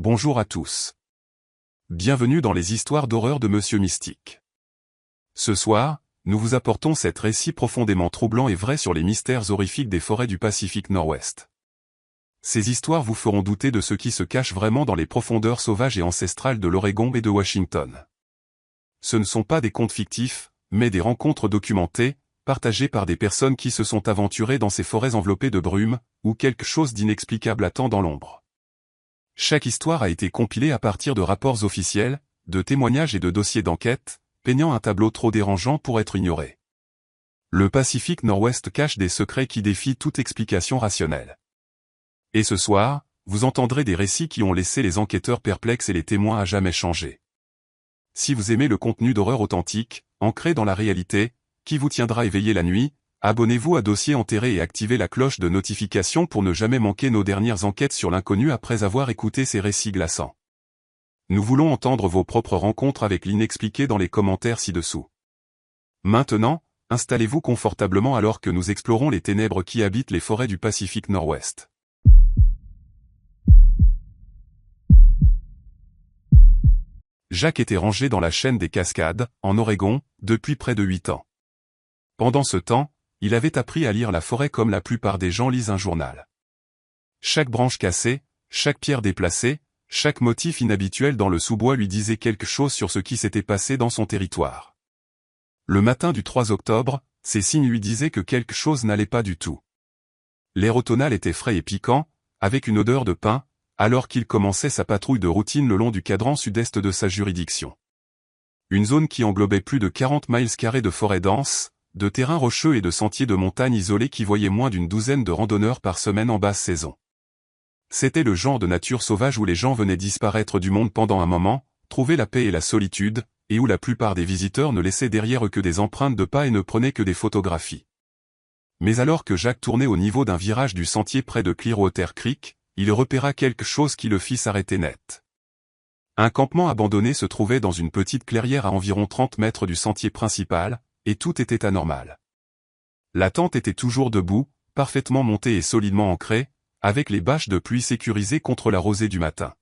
Bonjour à tous. Bienvenue dans les histoires d'horreur de Monsieur Mystique. Ce soir, nous vous apportons cet récit profondément troublant et vrai sur les mystères horrifiques des forêts du Pacifique Nord-Ouest. Ces histoires vous feront douter de ce qui se cache vraiment dans les profondeurs sauvages et ancestrales de l'Oregon et de Washington. Ce ne sont pas des contes fictifs, mais des rencontres documentées, partagées par des personnes qui se sont aventurées dans ces forêts enveloppées de brume, où quelque chose d'inexplicable attend dans l'ombre. Chaque histoire a été compilée à partir de rapports officiels, de témoignages et de dossiers d'enquête, peignant un tableau trop dérangeant pour être ignoré. Le Pacifique Nord-Ouest cache des secrets qui défient toute explication rationnelle. Et ce soir, vous entendrez des récits qui ont laissé les enquêteurs perplexes et les témoins à jamais changés. Si vous aimez le contenu d'horreur authentique, ancré dans la réalité, qui vous tiendra éveillé la nuit, abonnez-vous à Dossier Enterré et activez la cloche de notification pour ne jamais manquer nos dernières enquêtes sur l'inconnu après avoir écouté ces récits glaçants. Nous voulons entendre vos propres rencontres avec l'inexpliqué dans les commentaires ci-dessous. Maintenant, installez-vous confortablement alors que nous explorons les ténèbres qui habitent les forêts du Pacifique Nord-Ouest. Jack était rangé dans la chaîne des Cascades, en Oregon, depuis près de 8 ans. Pendant ce temps, il avait appris à lire la forêt comme la plupart des gens lisent un journal. Chaque branche cassée, chaque pierre déplacée, chaque motif inhabituel dans le sous-bois lui disait quelque chose sur ce qui s'était passé dans son territoire. Le matin du 3 octobre, ces signes lui disaient que quelque chose n'allait pas du tout. L'air automnal était frais et piquant, avec une odeur de pin, alors qu'il commençait sa patrouille de routine le long du cadran sud-est de sa juridiction. Une zone qui englobait plus de 40 miles carrés de forêt dense, de terrains rocheux et de sentiers de montagne isolés qui voyaient moins d'une douzaine de randonneurs par semaine en basse saison. C'était le genre de nature sauvage où les gens venaient disparaître du monde pendant un moment, trouver la paix et la solitude, et où la plupart des visiteurs ne laissaient derrière eux que des empreintes de pas et ne prenaient que des photographies. Mais alors que Jack tournait au niveau d'un virage du sentier près de Clearwater Creek, il repéra quelque chose qui le fit s'arrêter net. Un campement abandonné se trouvait dans une petite clairière à environ 30 mètres du sentier principal, et tout était anormal. La tente était toujours debout, parfaitement montée et solidement ancrée, avec les bâches de pluie sécurisées contre la rosée du matin.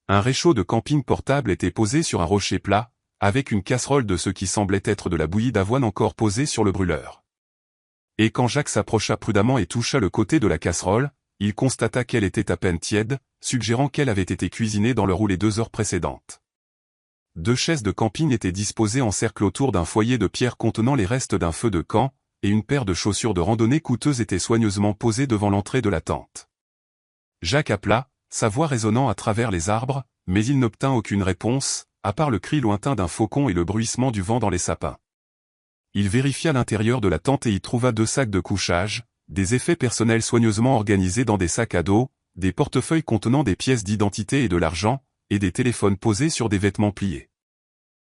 Un réchaud de camping portable était posé sur un rocher plat, avec une casserole de ce qui semblait être de la bouillie d'avoine encore posée sur le brûleur. Et quand Jack s'approcha prudemment et toucha le côté de la casserole, il constata qu'elle était à peine tiède, suggérant qu'elle avait été cuisinée dans le roux les 2 heures précédentes. 2 chaises de camping étaient disposées en cercle autour d'un foyer de pierre contenant les restes d'un feu de camp, et une paire de chaussures de randonnée coûteuses était soigneusement posée devant l'entrée de la tente. Jack appela, sa voix résonnant à travers les arbres, mais il n'obtint aucune réponse, à part le cri lointain d'un faucon et le bruissement du vent dans les sapins. Il vérifia l'intérieur de la tente et y trouva 2 sacs de couchage, des effets personnels soigneusement organisés dans des sacs à dos, des portefeuilles contenant des pièces d'identité et de l'argent, et des téléphones posés sur des vêtements pliés.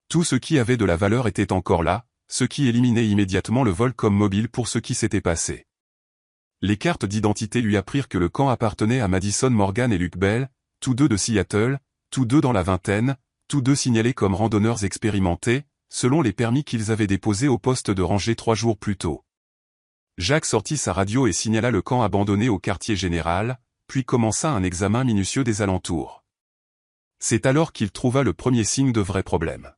Tout ce qui avait de la valeur était encore là, ce qui éliminait immédiatement le vol comme mobile pour ce qui s'était passé. Les cartes d'identité lui apprirent que le camp appartenait à Madison Morgan et Luke Bell, tous 2 de Seattle, tous 2 dans la vingtaine, tous 2 signalés comme randonneurs expérimentés, selon les permis qu'ils avaient déposés au poste de rangée 3 jours plus tôt. Jack sortit sa radio et signala le camp abandonné au quartier général, puis commença un examen minutieux des alentours. C'est alors qu'il trouva le premier signe de vrai problème.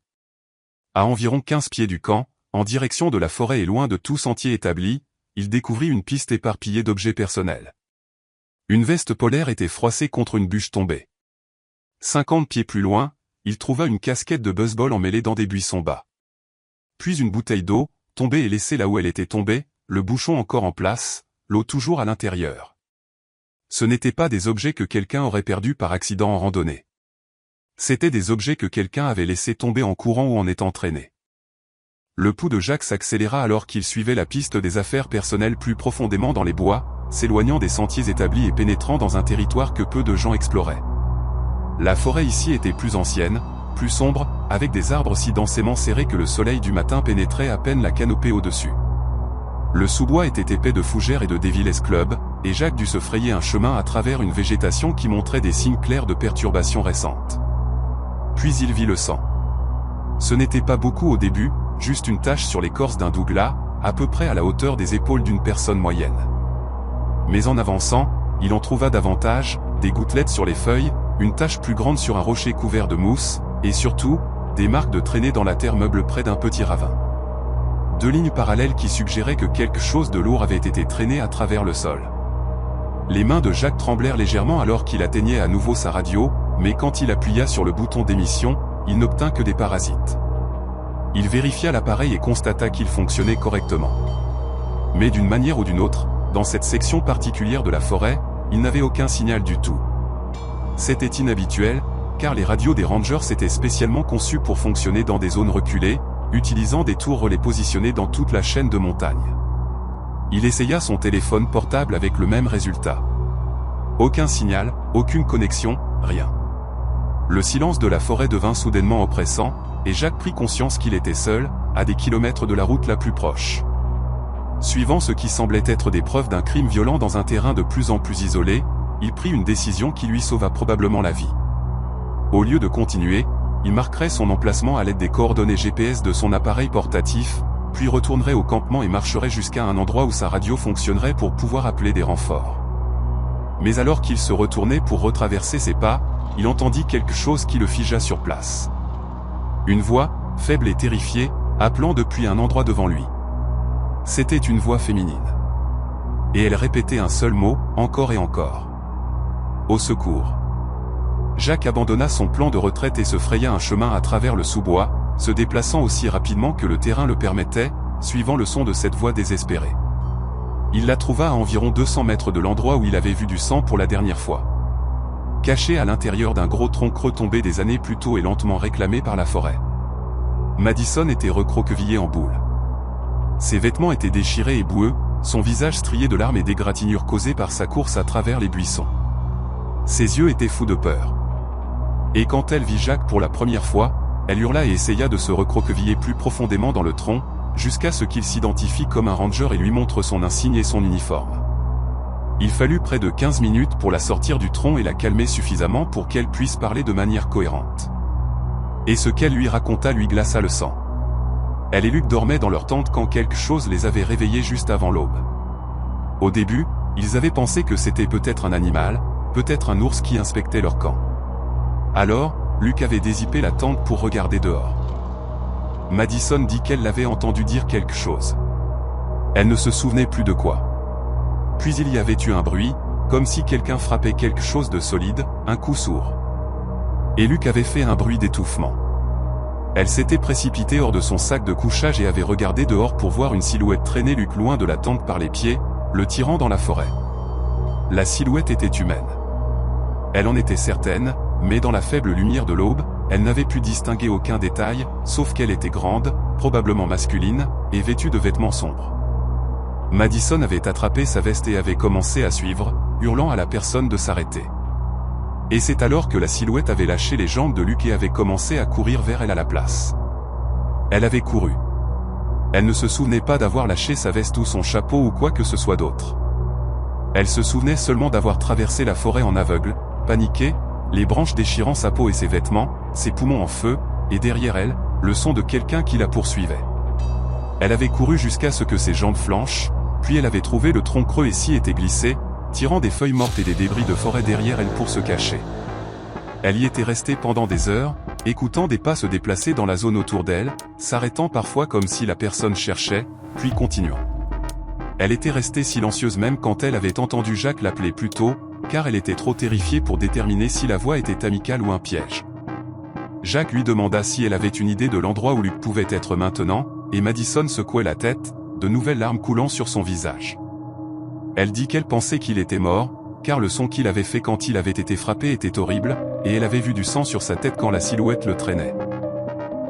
À environ 15 pieds du camp, en direction de la forêt et loin de tout sentier établi, il découvrit une piste éparpillée d'objets personnels. Une veste polaire était froissée contre une bûche tombée. 50 pieds plus loin, il trouva une casquette de baseball emmêlée dans des buissons bas. Puis une bouteille d'eau, tombée et laissée là où elle était tombée, le bouchon encore en place, l'eau toujours à l'intérieur. Ce n'étaient pas des objets que quelqu'un aurait perdus par accident en randonnée. C'étaient des objets que quelqu'un avait laissés tomber en courant ou en étant traînés. Le pouls de Jack s'accéléra alors qu'il suivait la piste des affaires personnelles plus profondément dans les bois, s'éloignant des sentiers établis et pénétrant dans un territoire que peu de gens exploraient. La forêt ici était plus ancienne, plus sombre, avec des arbres si densément serrés que le soleil du matin pénétrait à peine la canopée au-dessus. Le sous-bois était épais de fougères et de Devil's Club, et Jack dut se frayer un chemin à travers une végétation qui montrait des signes clairs de perturbations récentes. Puis il vit le sang. Ce n'était pas beaucoup au début, juste une tache sur l'écorce d'un douglas, à peu près à la hauteur des épaules d'une personne moyenne. Mais en avançant, il en trouva davantage, des gouttelettes sur les feuilles, une tache plus grande sur un rocher couvert de mousse, et surtout, des marques de traînée dans la terre meuble près d'un petit ravin. 2 lignes parallèles qui suggéraient que quelque chose de lourd avait été traîné à travers le sol. Les mains de Jacques tremblèrent légèrement alors qu'il atteignait à nouveau sa radio, mais quand il appuya sur le bouton d'émission, il n'obtint que des parasites. Il vérifia l'appareil et constata qu'il fonctionnait correctement. Mais d'une manière ou d'une autre, dans cette section particulière de la forêt, il n'avait aucun signal du tout. C'était inhabituel, car les radios des Rangers étaient spécialement conçues pour fonctionner dans des zones reculées, utilisant des tours relais positionnés dans toute la chaîne de montagnes. Il essaya son téléphone portable avec le même résultat. Aucun signal, aucune connexion, rien. Le silence de la forêt devint soudainement oppressant, et Jacques prit conscience qu'il était seul, à des kilomètres de la route la plus proche. Suivant ce qui semblait être des preuves d'un crime violent dans un terrain de plus en plus isolé, il prit une décision qui lui sauva probablement la vie. Au lieu de continuer, il marquerait son emplacement à l'aide des coordonnées GPS de son appareil portatif, puis retournerait au campement et marcherait jusqu'à un endroit où sa radio fonctionnerait pour pouvoir appeler des renforts. Mais alors qu'il se retournait pour retraverser ses pas, il entendit quelque chose qui le figea sur place. Une voix, faible et terrifiée, appelant depuis un endroit devant lui. C'était une voix féminine. Et elle répétait un seul mot, encore et encore. Au secours. Jacques abandonna son plan de retraite et se fraya un chemin à travers le sous-bois, se déplaçant aussi rapidement que le terrain le permettait, suivant le son de cette voix désespérée. Il la trouva à environ 200 mètres de l'endroit où il avait vu du sang pour la dernière fois. Caché à l'intérieur d'un gros tronc creux tombé des années plus tôt et lentement réclamé par la forêt. Madison était recroquevillé en boule. Ses vêtements étaient déchirés et boueux, son visage strié de larmes et d'égratignures causées par sa course à travers les buissons. Ses yeux étaient fous de peur. Et quand elle vit Jacques pour la première fois, elle hurla et essaya de se recroqueviller plus profondément dans le tronc, jusqu'à ce qu'il s'identifie comme un ranger et lui montre son insigne et son uniforme. Il fallut près de 15 minutes pour la sortir du tronc et la calmer suffisamment pour qu'elle puisse parler de manière cohérente. Et ce qu'elle lui raconta lui glaça le sang. Elle et Luc dormaient dans leur tente quand quelque chose les avait réveillés juste avant l'aube. Au début, ils avaient pensé que c'était peut-être un animal, peut-être un ours qui inspectait leur camp. Alors, Luc avait dézippé la tente pour regarder dehors. Madison dit qu'elle l'avait entendu dire quelque chose. Elle ne se souvenait plus de quoi. Puis il y avait eu un bruit, comme si quelqu'un frappait quelque chose de solide, un coup sourd. Et Luc avait fait un bruit d'étouffement. Elle s'était précipitée hors de son sac de couchage et avait regardé dehors pour voir une silhouette traîner Luc loin de la tente par les pieds, le tirant dans la forêt. La silhouette était humaine. Elle en était certaine, mais dans la faible lumière de l'aube, elle n'avait pu distinguer aucun détail, sauf qu'elle était grande, probablement masculine, et vêtue de vêtements sombres. Madison avait attrapé sa veste et avait commencé à suivre, hurlant à la personne de s'arrêter. Et c'est alors que la silhouette avait lâché les jambes de Luc et avait commencé à courir vers elle à la place. Elle avait couru. Elle ne se souvenait pas d'avoir lâché sa veste ou son chapeau ou quoi que ce soit d'autre. Elle se souvenait seulement d'avoir traversé la forêt en aveugle, paniquée, les branches déchirant sa peau et ses vêtements, ses poumons en feu, et derrière elle, le son de quelqu'un qui la poursuivait. Elle avait couru jusqu'à ce que ses jambes flanchent, puis elle avait trouvé le tronc creux et s'y était glissée, tirant des feuilles mortes et des débris de forêt derrière elle pour se cacher. Elle y était restée pendant des heures, écoutant des pas se déplacer dans la zone autour d'elle, s'arrêtant parfois comme si la personne cherchait, puis continuant. Elle était restée silencieuse même quand elle avait entendu Jacques l'appeler plus tôt, car elle était trop terrifiée pour déterminer si la voix était amicale ou un piège. Jacques lui demanda si elle avait une idée de l'endroit où Luc pouvait être maintenant, et Madison secouait la tête, de nouvelles larmes coulant sur son visage. Elle dit qu'elle pensait qu'il était mort, car le son qu'il avait fait quand il avait été frappé était horrible, et elle avait vu du sang sur sa tête quand la silhouette le traînait.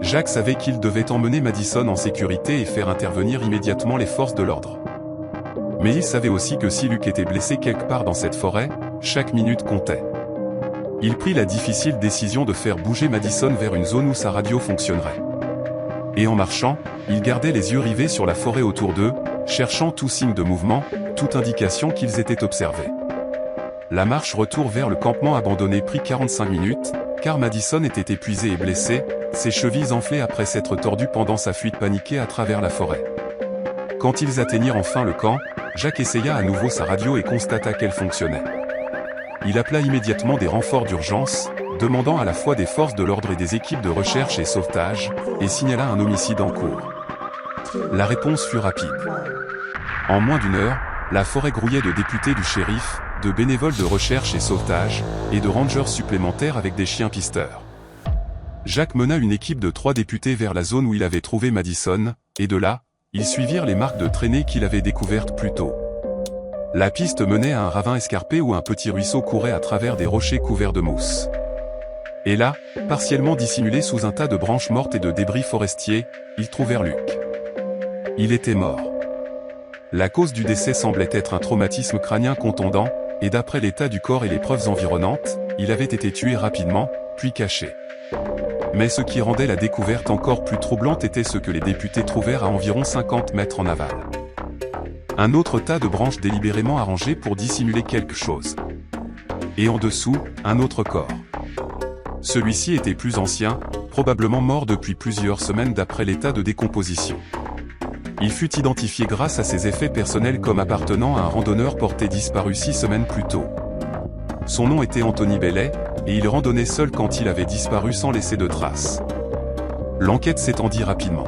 Jacques savait qu'il devait emmener Madison en sécurité et faire intervenir immédiatement les forces de l'ordre. Mais il savait aussi que si Luc était blessé quelque part dans cette forêt, chaque minute comptait. Il prit la difficile décision de faire bouger Madison vers une zone où sa radio fonctionnerait. Et en marchant, il gardait les yeux rivés sur la forêt autour d'eux, cherchant tout signe de mouvement, toute indication qu'ils étaient observés. La marche retour vers le campement abandonné prit 45 minutes, car Madison était épuisée et blessée, ses chevilles enflées après s'être tordues pendant sa fuite paniquée à travers la forêt. Quand ils atteignirent enfin le camp, Jacques essaya à nouveau sa radio et constata qu'elle fonctionnait. il appela immédiatement des renforts d'urgence, demandant à la fois des forces de l'ordre et des équipes de recherche et sauvetage, et signala un homicide en cours. La réponse fut rapide. En moins d'une heure, la forêt grouillait de députés du shérif, de bénévoles de recherche et sauvetage, et de rangers supplémentaires avec des chiens pisteurs. Jacques mena une équipe de 3 députés vers la zone où il avait trouvé Madison, et de là, ils suivirent les marques de traînée qu'il avait découvertes plus tôt. La piste menait à un ravin escarpé où un petit ruisseau courait à travers des rochers couverts de mousse. Et là, partiellement dissimulé sous un tas de branches mortes et de débris forestiers, ils trouvèrent Luc. Il était mort. La cause du décès semblait être un traumatisme crânien contondant, et d'après l'état du corps et les preuves environnantes, il avait été tué rapidement, puis caché. Mais ce qui rendait la découverte encore plus troublante était ce que les députés trouvèrent à environ 50 mètres en aval. Un autre tas de branches délibérément arrangées pour dissimuler quelque chose. Et en dessous, un autre corps. Celui-ci était plus ancien, probablement mort depuis plusieurs semaines d'après l'état de décomposition. Il fut identifié grâce à ses effets personnels comme appartenant à un randonneur porté disparu 6 semaines plus tôt. Son nom était Anthony Bellet, et il randonnait seul quand il avait disparu sans laisser de traces. L'enquête s'étendit rapidement.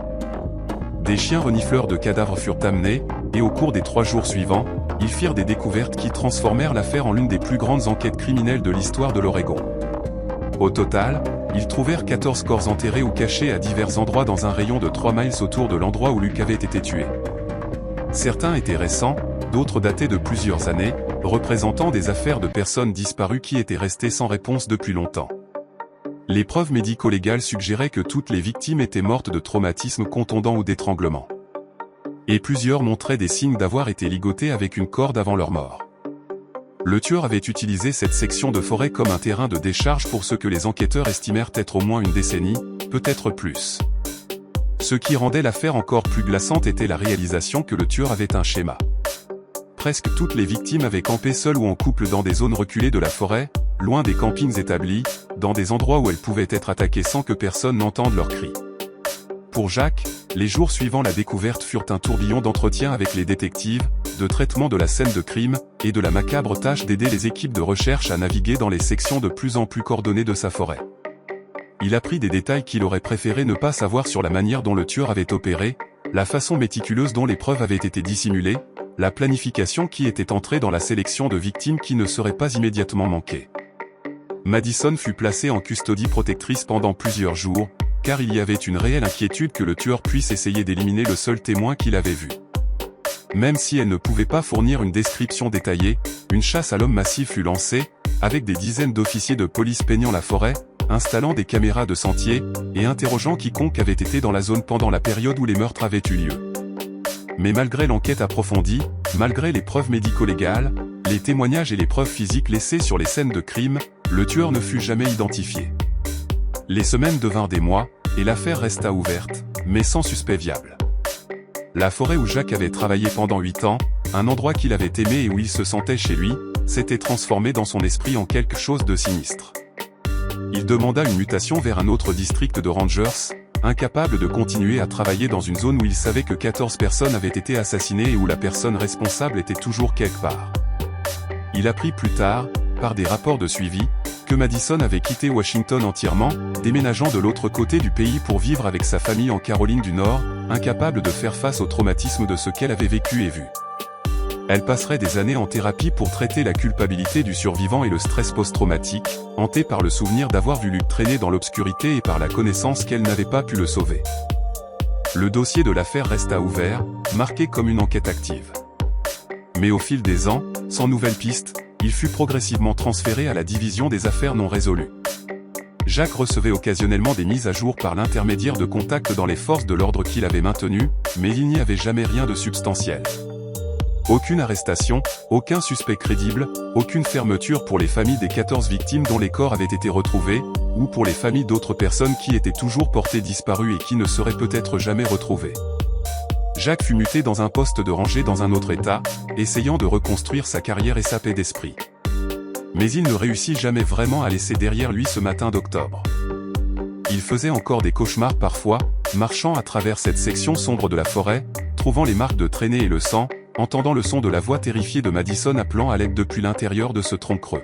Des chiens renifleurs de cadavres furent amenés, et au cours des 3 jours suivants, ils firent des découvertes qui transformèrent l'affaire en l'une des plus grandes enquêtes criminelles de l'histoire de l'Oregon. Au total, ils trouvèrent 14 corps enterrés ou cachés à divers endroits dans un rayon de 3 miles autour de l'endroit où Luc avait été tué. Certains étaient récents, d'autres datés de plusieurs années, représentant des affaires de personnes disparues qui étaient restées sans réponse depuis longtemps. Les preuves médico-légales suggéraient que toutes les victimes étaient mortes de traumatismes contondants ou d'étranglement. Et plusieurs montraient des signes d'avoir été ligotées avec une corde avant leur mort. Le tueur avait utilisé cette section de forêt comme un terrain de décharge pour ce que les enquêteurs estimèrent être au moins une décennie, peut-être plus. Ce qui rendait l'affaire encore plus glaçante était la réalisation que le tueur avait un schéma. Presque toutes les victimes avaient campé seules ou en couple dans des zones reculées de la forêt, loin des campings établis, dans des endroits où elles pouvaient être attaquées sans que personne n'entende leurs cris. Pour Jacques, les jours suivant la découverte furent un tourbillon d'entretiens avec les détectives, de traitement de la scène de crime, et de la macabre tâche d'aider les équipes de recherche à naviguer dans les sections de plus en plus coordonnées de sa forêt. Il apprit des détails qu'il aurait préféré ne pas savoir sur la manière dont le tueur avait opéré, la façon méticuleuse dont les preuves avaient été dissimulées, la planification qui était entrée dans la sélection de victimes qui ne serait pas immédiatement manquée. Madison fut placée en custodie protectrice pendant plusieurs jours, car il y avait une réelle inquiétude que le tueur puisse essayer d'éliminer le seul témoin qu'il avait vu. Même si elle ne pouvait pas fournir une description détaillée, une chasse à l'homme massif fut lancée, avec des dizaines d'officiers de police peignant la forêt, installant des caméras de sentier, et interrogeant quiconque avait été dans la zone pendant la période où les meurtres avaient eu lieu. Mais malgré l'enquête approfondie, malgré les preuves médico-légales, les témoignages et les preuves physiques laissées sur les scènes de crime, le tueur ne fut jamais identifié. Les semaines devinrent des mois, et l'affaire resta ouverte, mais sans suspect viable. La forêt où Jacques avait travaillé pendant 8 ans, un endroit qu'il avait aimé et où il se sentait chez lui, s'était transformé dans son esprit en quelque chose de sinistre. Il demanda une mutation vers un autre district de Rangers, incapable de continuer à travailler dans une zone où il savait que 14 personnes avaient été assassinées et où la personne responsable était toujours quelque part. Il apprit plus tard, par des rapports de suivi, que Madison avait quitté Washington entièrement, déménageant de l'autre côté du pays pour vivre avec sa famille en Caroline du Nord, incapable de faire face au traumatisme de ce qu'elle avait vécu et vu. Elle passerait des années en thérapie pour traiter la culpabilité du survivant et le stress post-traumatique, hantée par le souvenir d'avoir vu Luc traîner dans l'obscurité et par la connaissance qu'elle n'avait pas pu le sauver. Le dossier de l'affaire resta ouvert, marqué comme une enquête active. Mais au fil des ans, sans nouvelles pistes, il fut progressivement transféré à la division des affaires non résolues. Jacques recevait occasionnellement des mises à jour par l'intermédiaire de contacts dans les forces de l'ordre qu'il avait maintenues, mais il n'y avait jamais rien de substantiel. Aucune arrestation, aucun suspect crédible, aucune fermeture pour les familles des 14 victimes dont les corps avaient été retrouvés, ou pour les familles d'autres personnes qui étaient toujours portées disparues et qui ne seraient peut-être jamais retrouvées. Jacques fut muté dans un poste de rangée dans un autre état, essayant de reconstruire sa carrière et sa paix d'esprit. Mais il ne réussit jamais vraiment à laisser derrière lui ce matin d'octobre. Il faisait encore des cauchemars parfois, marchant à travers cette section sombre de la forêt, trouvant les marques de traînée et le sang, entendant le son de la voix terrifiée de Madison appelant à l'aide depuis l'intérieur de ce tronc creux.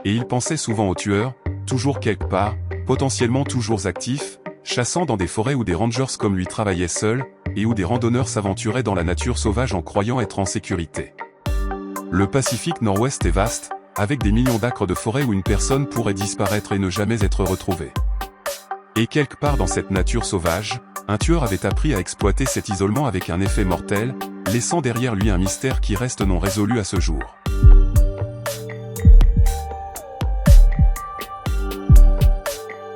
Et il pensait souvent au tueur, toujours quelque part, potentiellement toujours actif, chassant dans des forêts où des rangers comme lui travaillaient seuls, et où des randonneurs s'aventuraient dans la nature sauvage en croyant être en sécurité. Le Pacifique Nord-Ouest est vaste, avec des millions d'acres de forêt où une personne pourrait disparaître et ne jamais être retrouvée. Et quelque part dans cette nature sauvage, un tueur avait appris à exploiter cet isolement avec un effet mortel, laissant derrière lui un mystère qui reste non résolu à ce jour.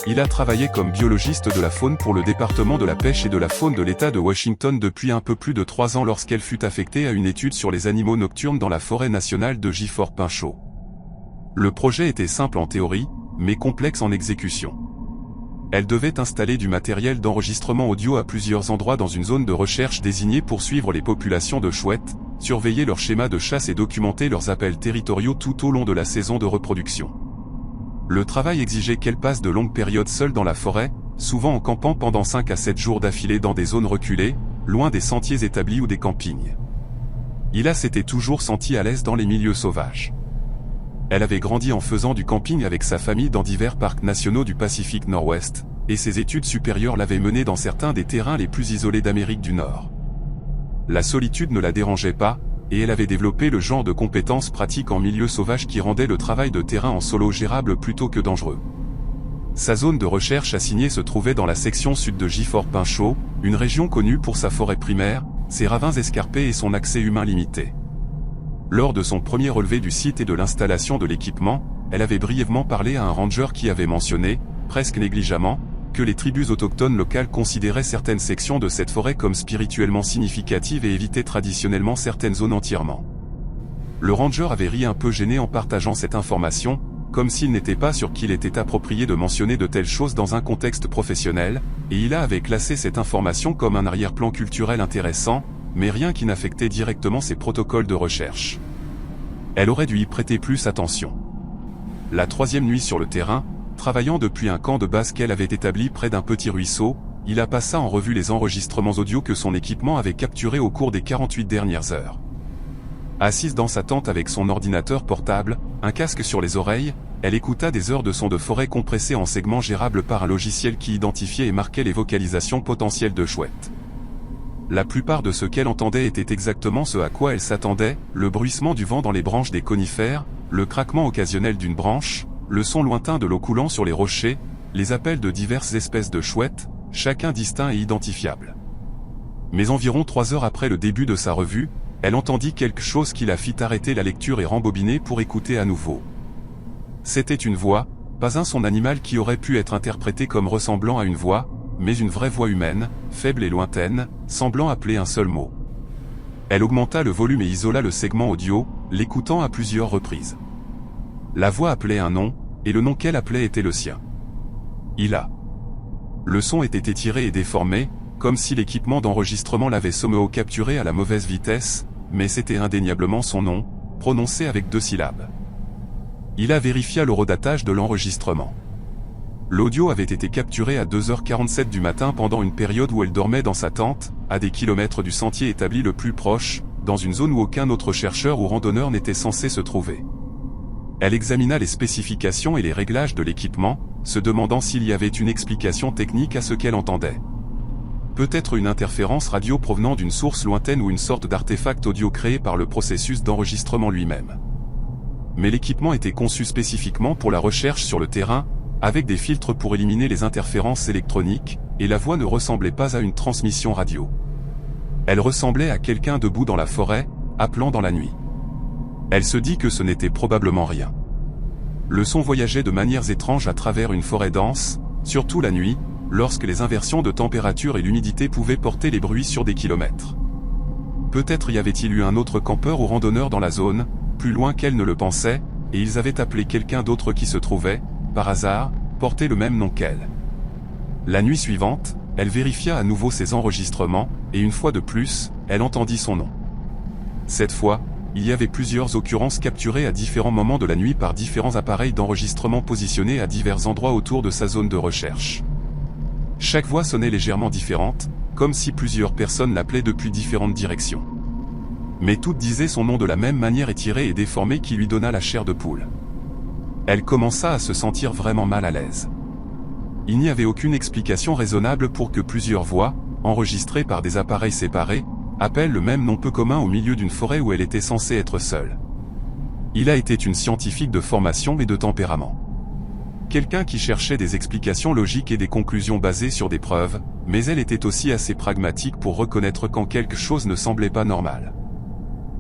Il a travaillé comme biologiste de la faune pour le département de la pêche et de la faune de l'État de Washington depuis un peu plus de 3 ans lorsqu'elle fut affectée à une étude sur les animaux nocturnes dans la forêt nationale de Gifford-Pinchot. Le projet était simple en théorie, mais complexe en exécution. Elle devait installer du matériel d'enregistrement audio à plusieurs endroits dans une zone de recherche désignée pour suivre les populations de chouettes, surveiller leurs schémas de chasse et documenter leurs appels territoriaux tout au long de la saison de reproduction. Le travail exigeait qu'elle passe de longues périodes seule dans la forêt, souvent en campant pendant 5 à 7 jours d'affilée dans des zones reculées, loin des sentiers établis ou des campings. Ila s'était toujours sentie à l'aise dans les milieux sauvages. Elle avait grandi en faisant du camping avec sa famille dans divers parcs nationaux du Pacifique Nord-Ouest, et ses études supérieures l'avaient menée dans certains des terrains les plus isolés d'Amérique du Nord. La solitude ne la dérangeait pas, et elle avait développé le genre de compétences pratiques en milieu sauvage qui rendait le travail de terrain en solo gérable plutôt que dangereux. Sa zone de recherche assignée se trouvait dans la section sud de Gifford-Pinchot, une région connue pour sa forêt primaire, ses ravins escarpés et son accès humain limité. Lors de son premier relevé du site et de l'installation de l'équipement, elle avait brièvement parlé à un ranger qui avait mentionné, presque négligemment, que les tribus autochtones locales considéraient certaines sections de cette forêt comme spirituellement significatives et évitaient traditionnellement certaines zones entièrement. Le ranger avait ri un peu gêné en partageant cette information, comme s'il n'était pas sûr qu'il était approprié de mentionner de telles choses dans un contexte professionnel, et il avait classé cette information comme un arrière-plan culturel intéressant, mais rien qui n'affectait directement ses protocoles de recherche. Elle aurait dû y prêter plus attention. La 3e nuit sur le terrain, travaillant depuis un camp de base qu'elle avait établi près d'un petit ruisseau, il passa en revue les enregistrements audio que son équipement avait capturés au cours des 48 dernières heures. Assise dans sa tente avec son ordinateur portable, un casque sur les oreilles, elle écouta des heures de sons de forêt compressés en segments gérables par un logiciel qui identifiait et marquait les vocalisations potentielles de chouettes. La plupart de ce qu'elle entendait était exactement ce à quoi elle s'attendait, le bruissement du vent dans les branches des conifères, le craquement occasionnel d'une branche, le son lointain de l'eau coulant sur les rochers, les appels de diverses espèces de chouettes, chacun distinct et identifiable. Mais environ 3 heures après le début de sa revue, elle entendit quelque chose qui la fit arrêter la lecture et rembobiner pour écouter à nouveau. C'était une voix, pas un son animal qui aurait pu être interprété comme ressemblant à une voix, mais une vraie voix humaine, faible et lointaine, semblant appeler un seul mot. Elle augmenta le volume et isola le segment audio, l'écoutant à plusieurs reprises. La voix appelait un nom, et le nom qu'elle appelait était le sien. Ila. Le son était étiré et déformé, comme si l'équipement d'enregistrement l'avait capturé à la mauvaise vitesse, mais c'était indéniablement son nom, prononcé avec 2 syllabes. Ila vérifia l'horodatage de l'enregistrement. L'audio avait été capturé à 2h47 du matin pendant une période où elle dormait dans sa tente, à des kilomètres du sentier établi le plus proche, dans une zone où aucun autre chercheur ou randonneur n'était censé se trouver. Elle examina les spécifications et les réglages de l'équipement, se demandant s'il y avait une explication technique à ce qu'elle entendait. Peut-être une interférence radio provenant d'une source lointaine ou une sorte d'artefact audio créé par le processus d'enregistrement lui-même. Mais l'équipement était conçu spécifiquement pour la recherche sur le terrain, avec des filtres pour éliminer les interférences électroniques, et la voix ne ressemblait pas à une transmission radio. Elle ressemblait à quelqu'un debout dans la forêt, appelant dans la nuit. Elle se dit que ce n'était probablement rien. Le son voyageait de manières étranges à travers une forêt dense, surtout la nuit, lorsque les inversions de température et l'humidité pouvaient porter les bruits sur des kilomètres. Peut-être y avait-il eu un autre campeur ou randonneur dans la zone, plus loin qu'elle ne le pensait, et ils avaient appelé quelqu'un d'autre qui se trouvait, par hasard, porter le même nom qu'elle. La nuit suivante, elle vérifia à nouveau ses enregistrements, et une fois de plus, elle entendit son nom. Cette fois, il y avait plusieurs occurrences capturées à différents moments de la nuit par différents appareils d'enregistrement positionnés à divers endroits autour de sa zone de recherche. Chaque voix sonnait légèrement différente, comme si plusieurs personnes l'appelaient depuis différentes directions. Mais toutes disaient son nom de la même manière étirée et déformée qui lui donna la chair de poule. Elle commença à se sentir vraiment mal à l'aise. Il n'y avait aucune explication raisonnable pour que plusieurs voix, enregistrées par des appareils séparés, appellent le même nom peu commun au milieu d'une forêt où elle était censée être seule. Il a été une scientifique de formation et de tempérament. Quelqu'un qui cherchait des explications logiques et des conclusions basées sur des preuves, mais elle était aussi assez pragmatique pour reconnaître quand quelque chose ne semblait pas normal.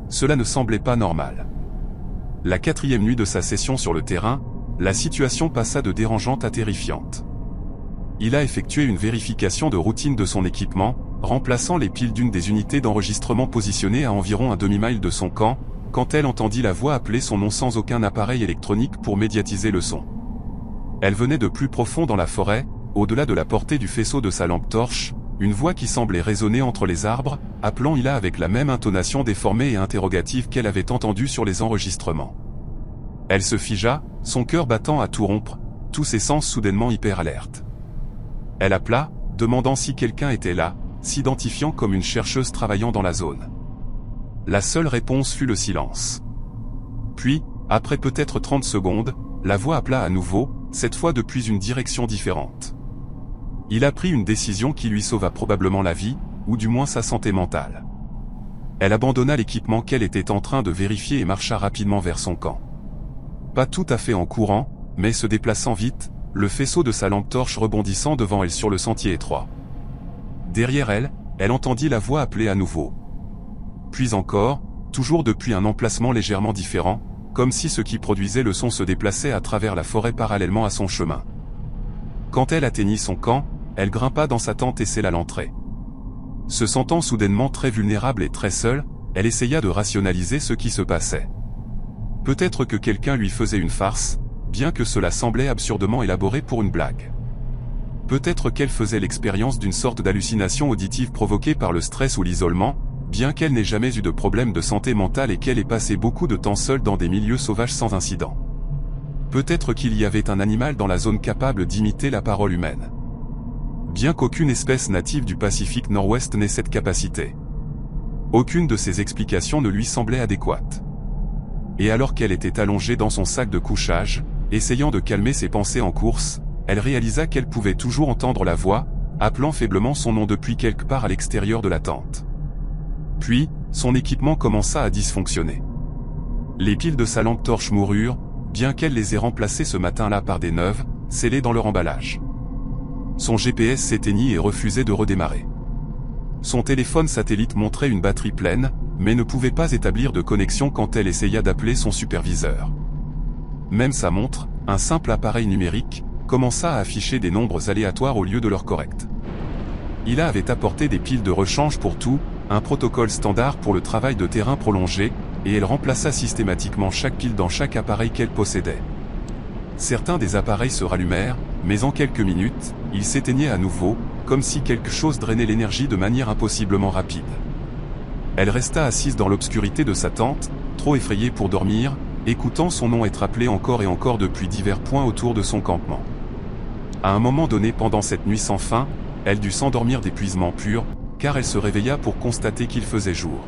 Cela ne semblait pas normal. La 4e nuit de sa session sur le terrain, la situation passa de dérangeante à terrifiante. Il a effectué une vérification de routine de son équipement, remplaçant les piles d'une des unités d'enregistrement positionnées à environ un demi-mile de son camp, quand elle entendit la voix appeler son nom sans aucun appareil électronique pour médiatiser le son. Elle venait de plus profond dans la forêt, au-delà de la portée du faisceau de sa lampe torche, une voix qui semblait résonner entre les arbres, appelant Ila avec la même intonation déformée et interrogative qu'elle avait entendue sur les enregistrements. Elle se figea, son cœur battant à tout rompre, tous ses sens soudainement hyper alertes. Elle appela, demandant si quelqu'un était là, s'identifiant comme une chercheuse travaillant dans la zone. La seule réponse fut le silence. Puis, après peut-être 30 secondes, la voix appela à nouveau, cette fois depuis une direction différente. Il a pris une décision qui lui sauva probablement la vie, ou du moins sa santé mentale. Elle abandonna l'équipement qu'elle était en train de vérifier et marcha rapidement vers son camp. Pas tout à fait en courant, mais se déplaçant vite, le faisceau de sa lampe torche rebondissant devant elle sur le sentier étroit. Derrière elle, elle entendit la voix appeler à nouveau. Puis encore, toujours depuis un emplacement légèrement différent, comme si ce qui produisait le son se déplaçait à travers la forêt parallèlement à son chemin. Quand elle atteignit son camp, elle grimpa dans sa tente et scella l'entrée. Se sentant soudainement très vulnérable et très seule, elle essaya de rationaliser ce qui se passait. Peut-être que quelqu'un lui faisait une farce, bien que cela semblait absurdement élaboré pour une blague. Peut-être qu'elle faisait l'expérience d'une sorte d'hallucination auditive provoquée par le stress ou l'isolement, bien qu'elle n'ait jamais eu de problème de santé mentale et qu'elle ait passé beaucoup de temps seule dans des milieux sauvages sans incident. Peut-être qu'il y avait un animal dans la zone capable d'imiter la parole humaine. Bien qu'aucune espèce native du Pacifique Nord-Ouest n'ait cette capacité. Aucune de ces explications ne lui semblait adéquate. Et alors qu'elle était allongée dans son sac de couchage, essayant de calmer ses pensées en course, elle réalisa qu'elle pouvait toujours entendre la voix, appelant faiblement son nom depuis quelque part à l'extérieur de la tente. Puis, son équipement commença à dysfonctionner. Les piles de sa lampe torche moururent, bien qu'elle les ait remplacées ce matin-là par des neuves, scellées dans leur emballage. Son GPS s'éteignit et refusait de redémarrer. Son téléphone satellite montrait une batterie pleine, mais ne pouvait pas établir de connexion quand elle essaya d'appeler son superviseur. Même sa montre, un simple appareil numérique, commença à afficher des nombres aléatoires au lieu de leur correct. Ila avait apporté des piles de rechange pour tout, un protocole standard pour le travail de terrain prolongé, et elle remplaça systématiquement chaque pile dans chaque appareil qu'elle possédait. Certains des appareils se rallumèrent, mais en quelques minutes, ils s'éteignaient à nouveau, comme si quelque chose drainait l'énergie de manière impossiblement rapide. Elle resta assise dans l'obscurité de sa tente, trop effrayée pour dormir, écoutant son nom être appelé encore et encore depuis divers points autour de son campement. À un moment donné pendant cette nuit sans fin, elle dut s'endormir d'épuisement pur, car elle se réveilla pour constater qu'il faisait jour.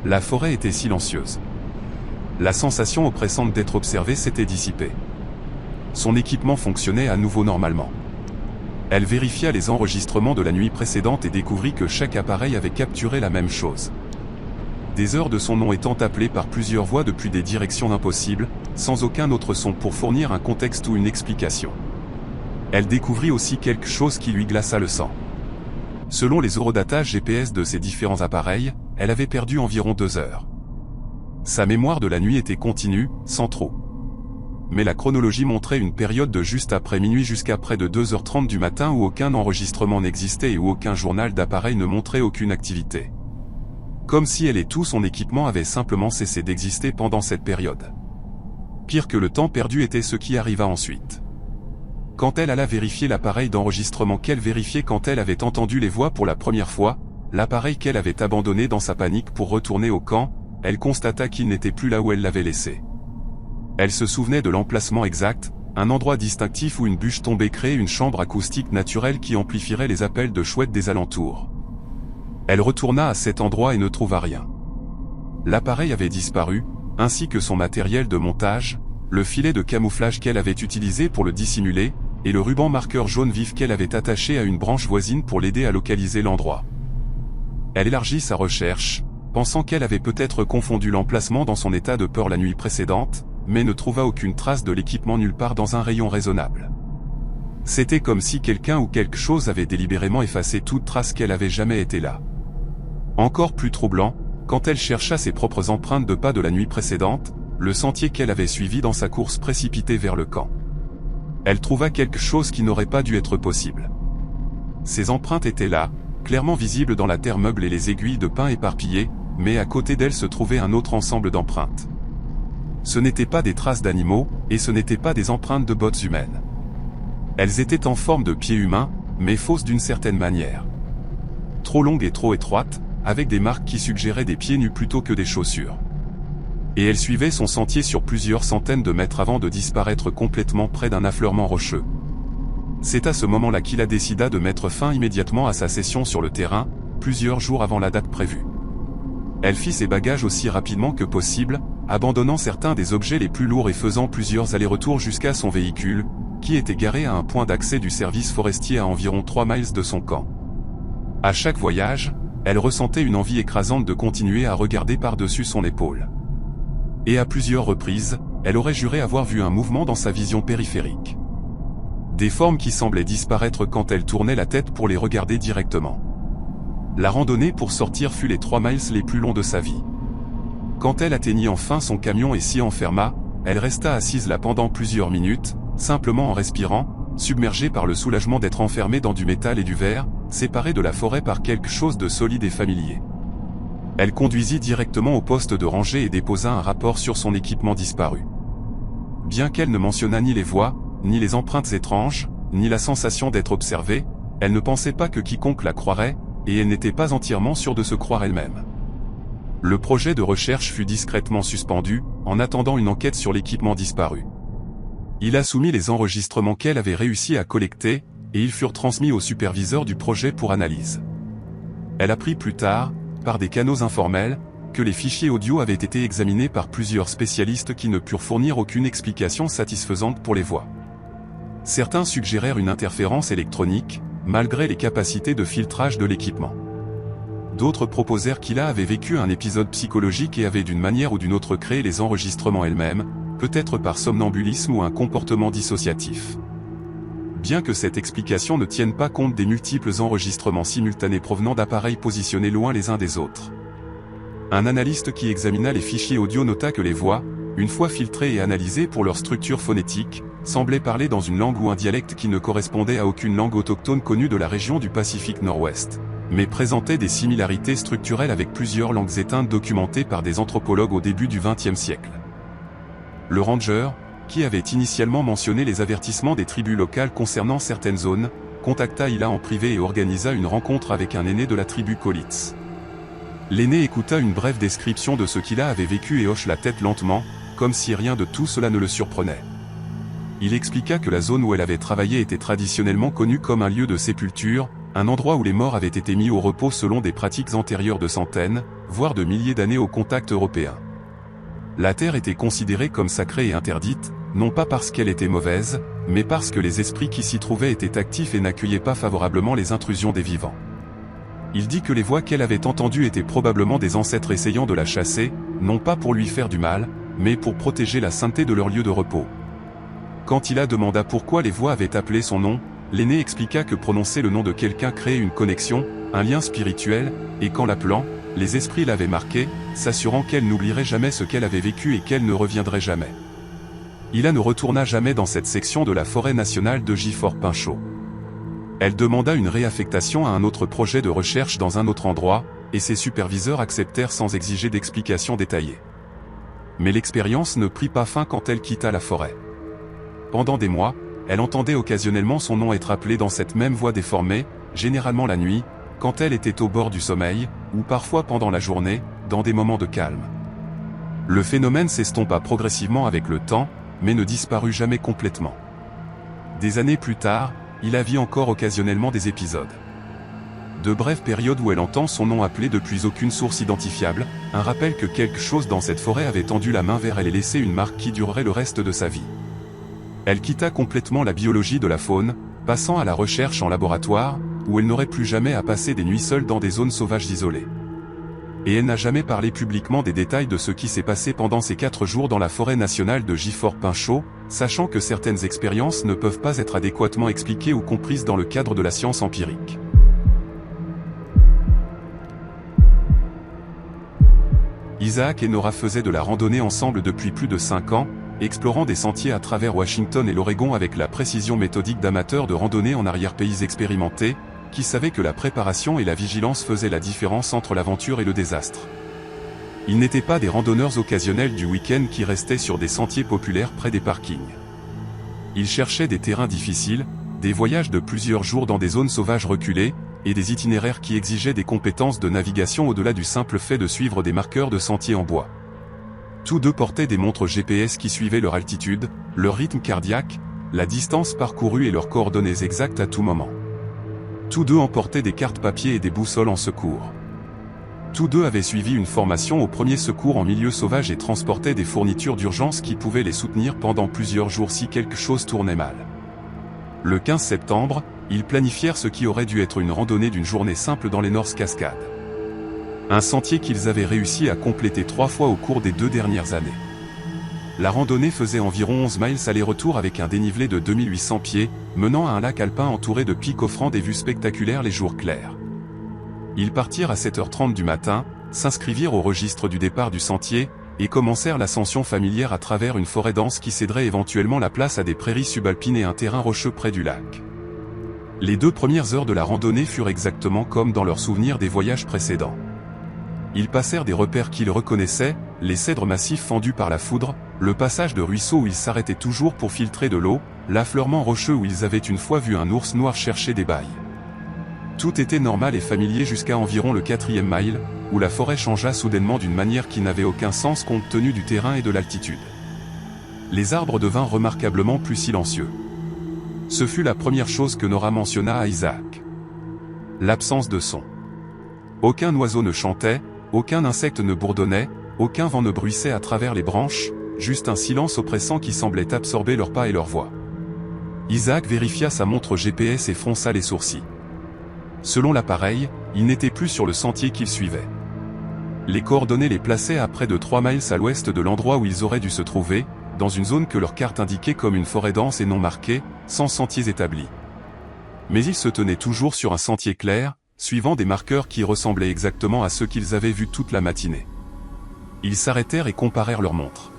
La forêt était silencieuse. La sensation oppressante d'être observée s'était dissipée. Son équipement fonctionnait à nouveau normalement. Elle vérifia les enregistrements de la nuit précédente et découvrit que chaque appareil avait capturé la même chose. Des heures de son nom étant appelées par plusieurs voix depuis des directions impossibles, sans aucun autre son pour fournir un contexte ou une explication. Elle découvrit aussi quelque chose qui lui glaça le sang. Selon les horodatas GPS de ses différents appareils, elle avait perdu environ 2 heures. Sa mémoire de la nuit était continue, sans trop. Mais la chronologie montrait une période de juste après minuit jusqu'à près de 2h30 du matin où aucun enregistrement n'existait et où aucun journal d'appareil ne montrait aucune activité. Comme si elle et tout son équipement avaient simplement cessé d'exister pendant cette période. Pire que le temps perdu était ce qui arriva ensuite. Quand elle alla vérifier l'appareil d'enregistrement qu'elle vérifiait quand elle avait entendu les voix pour la première fois, l'appareil qu'elle avait abandonné dans sa panique pour retourner au camp, elle constata qu'il n'était plus là où elle l'avait laissé. Elle se souvenait de l'emplacement exact, un endroit distinctif où une bûche tombée créait une chambre acoustique naturelle qui amplifierait les appels de chouettes des alentours. Elle retourna à cet endroit et ne trouva rien. L'appareil avait disparu, ainsi que son matériel de montage, le filet de camouflage qu'elle avait utilisé pour le dissimuler, et le ruban marqueur jaune vif qu'elle avait attaché à une branche voisine pour l'aider à localiser l'endroit. Elle élargit sa recherche, pensant qu'elle avait peut-être confondu l'emplacement dans son état de peur la nuit précédente, mais ne trouva aucune trace de l'équipement nulle part dans un rayon raisonnable. C'était comme si quelqu'un ou quelque chose avait délibérément effacé toute trace qu'elle avait jamais été là. Encore plus troublant, quand elle chercha ses propres empreintes de pas de la nuit précédente, le sentier qu'elle avait suivi dans sa course précipitée vers le camp. Elle trouva quelque chose qui n'aurait pas dû être possible. Ces empreintes étaient là, clairement visibles dans la terre meuble et les aiguilles de pin éparpillées, mais à côté d'elles se trouvait un autre ensemble d'empreintes. Ce n'étaient pas des traces d'animaux, et ce n'étaient pas des empreintes de bottes humaines. Elles étaient en forme de pieds humains, mais fausses d'une certaine manière. Trop longues et trop étroites, avec des marques qui suggéraient des pieds nus plutôt que des chaussures. Et elle suivait son sentier sur plusieurs centaines de mètres avant de disparaître complètement près d'un affleurement rocheux. C'est à ce moment-là qu'il décida de mettre fin immédiatement à sa session sur le terrain, plusieurs jours avant la date prévue. Elle fit ses bagages aussi rapidement que possible, abandonnant certains des objets les plus lourds et faisant plusieurs allers-retours jusqu'à son véhicule, qui était garé à un point d'accès du service forestier à environ 3 miles de son camp. À chaque voyage, elle ressentait une envie écrasante de continuer à regarder par-dessus son épaule. Et à plusieurs reprises, elle aurait juré avoir vu un mouvement dans sa vision périphérique. Des formes qui semblaient disparaître quand elle tournait la tête pour les regarder directement. La randonnée pour sortir fut les 3 miles les plus longs de sa vie. Quand elle atteignit enfin son camion et s'y enferma, elle resta assise là pendant plusieurs minutes, simplement en respirant, submergée par le soulagement d'être enfermée dans du métal et du verre, séparée de la forêt par quelque chose de solide et familier. Elle conduisit directement au poste de rangée et déposa un rapport sur son équipement disparu. Bien qu'elle ne mentionnât ni les voix, ni les empreintes étranges, ni la sensation d'être observée, elle ne pensait pas que quiconque la croirait, et elle n'était pas entièrement sûre de se croire elle-même. Le projet de recherche fut discrètement suspendu, en attendant une enquête sur l'équipement disparu. Il a soumis les enregistrements qu'elle avait réussi à collecter, et ils furent transmis au superviseur du projet pour analyse. Elle apprit plus tard, par des canaux informels, que les fichiers audio avaient été examinés par plusieurs spécialistes qui ne purent fournir aucune explication satisfaisante pour les voix. Certains suggérèrent une interférence électronique, malgré les capacités de filtrage de l'équipement. D'autres proposèrent qu'Ila avait vécu un épisode psychologique et avait d'une manière ou d'une autre créé les enregistrements elle-même, peut-être par somnambulisme ou un comportement dissociatif. Bien que cette explication ne tienne pas compte des multiples enregistrements simultanés provenant d'appareils positionnés loin les uns des autres. Un analyste qui examina les fichiers audio nota que les voix, une fois filtrées et analysées pour leur structure phonétique, semblaient parler dans une langue ou un dialecte qui ne correspondait à aucune langue autochtone connue de la région du Pacifique Nord-Ouest, mais présentaient des similarités structurelles avec plusieurs langues éteintes documentées par des anthropologues au début du XXe siècle. Le ranger, qui avait initialement mentionné les avertissements des tribus locales concernant certaines zones, contacta Ila en privé et organisa une rencontre avec un aîné de la tribu Kolitz. L'aîné écouta une brève description de ce qu'Ila avait vécu et hoche la tête lentement, comme si rien de tout cela ne le surprenait. Il expliqua que la zone où elle avait travaillé était traditionnellement connue comme un lieu de sépulture, un endroit où les morts avaient été mis au repos selon des pratiques antérieures de centaines, voire de milliers d'années au contact européen. La terre était considérée comme sacrée et interdite, non pas parce qu'elle était mauvaise, mais parce que les esprits qui s'y trouvaient étaient actifs et n'accueillaient pas favorablement les intrusions des vivants. Il dit que les voix qu'elle avait entendues étaient probablement des ancêtres essayant de la chasser, non pas pour lui faire du mal, mais pour protéger la sainteté de leur lieu de repos. Quand Ila demanda pourquoi les voix avaient appelé son nom, l'aîné expliqua que prononcer le nom de quelqu'un créait une connexion, un lien spirituel, et qu'en l'appelant, les esprits l'avaient marqué, s'assurant qu'elle n'oublierait jamais ce qu'elle avait vécu et qu'elle ne reviendrait jamais. Ila ne retourna jamais dans cette section de la forêt nationale de Fort Pinchot. Elle demanda une réaffectation à un autre projet de recherche dans un autre endroit, et ses superviseurs acceptèrent sans exiger d'explications détaillées. Mais l'expérience ne prit pas fin quand elle quitta la forêt. Pendant des mois, elle entendait occasionnellement son nom être appelé dans cette même voix déformée, généralement la nuit, quand elle était au bord du sommeil, ou parfois pendant la journée, dans des moments de calme. Le phénomène s'estompa progressivement avec le temps, mais ne disparut jamais complètement. Des années plus tard, il vit encore occasionnellement des épisodes. de brèves périodes où elle entend son nom appelé depuis aucune source identifiable, un rappel que quelque chose dans cette forêt avait tendu la main vers elle et laissé une marque qui durerait le reste de sa vie. Elle quitta complètement la biologie de la faune, passant à la recherche en laboratoire, où elle n'aurait plus jamais à passer des nuits seule dans des zones sauvages isolées. Et elle n'a jamais parlé publiquement des détails de ce qui s'est passé pendant ces 4 jours dans la forêt nationale de Gifford-Pinchot, sachant que certaines expériences ne peuvent pas être adéquatement expliquées ou comprises dans le cadre de la science empirique. Isaac et Nora faisaient de la randonnée ensemble depuis plus de 5 ans, explorant des sentiers à travers Washington et l'Oregon avec la précision méthodique d'amateurs de randonnée en arrière-pays expérimentés, qui savaient que la préparation et la vigilance faisaient la différence entre l'aventure et le désastre. Ils n'étaient pas des randonneurs occasionnels du week-end qui restaient sur des sentiers populaires près des parkings. Ils cherchaient des terrains difficiles, des voyages de plusieurs jours dans des zones sauvages reculées, et des itinéraires qui exigeaient des compétences de navigation au-delà du simple fait de suivre des marqueurs de sentiers en bois. Tous deux portaient des montres GPS qui suivaient leur altitude, leur rythme cardiaque, la distance parcourue et leurs coordonnées exactes à tout moment. Tous deux emportaient des cartes papier et des boussoles en secours. Tous deux avaient suivi une formation au premier secours en milieu sauvage et transportaient des fournitures d'urgence qui pouvaient les soutenir pendant plusieurs jours si quelque chose tournait mal. Le 15 septembre, ils planifièrent ce qui aurait dû être une randonnée d'une journée simple dans les North Cascades. Un sentier qu'ils avaient réussi à compléter 3 fois au cours des 2 dernières années. La randonnée faisait environ 11 miles aller-retour avec un dénivelé de 2800 pieds, menant à un lac alpin entouré de pics offrant des vues spectaculaires les jours clairs. Ils partirent à 7h30 du matin, s'inscrivirent au registre du départ du sentier, et commencèrent l'ascension familière à travers une forêt dense qui céderait éventuellement la place à des prairies subalpines et un terrain rocheux près du lac. Les 2 premières heures de la randonnée furent exactement comme dans leurs souvenirs des voyages précédents. Ils passèrent des repères qu'ils reconnaissaient, les cèdres massifs fendus par la foudre, le passage de ruisseaux où ils s'arrêtaient toujours pour filtrer de l'eau, l'affleurement rocheux où ils avaient une fois vu un ours noir chercher des bailles. Tout était normal et familier jusqu'à environ le 4e mile, où la forêt changea soudainement d'une manière qui n'avait aucun sens compte tenu du terrain et de l'altitude. Les arbres devinrent remarquablement plus silencieux. Ce fut la première chose que Nora mentionna à Isaac. L'absence de son. Aucun oiseau ne chantait, aucun insecte ne bourdonnait, aucun vent ne bruissait à travers les branches, juste un silence oppressant qui semblait absorber leurs pas et leurs voix. Isaac vérifia sa montre GPS et fronça les sourcils. Selon l'appareil, il n'était plus sur le sentier qu'il suivait. Les coordonnées les plaçaient à près de 3 miles à l'ouest de l'endroit où ils auraient dû se trouver, dans une zone que leur carte indiquait comme une forêt dense et non marquée, sans sentiers établis. Mais ils se tenaient toujours sur un sentier clair, suivant des marqueurs qui ressemblaient exactement à ceux qu'ils avaient vus toute la matinée. Ils s'arrêtèrent et comparèrent leurs montres.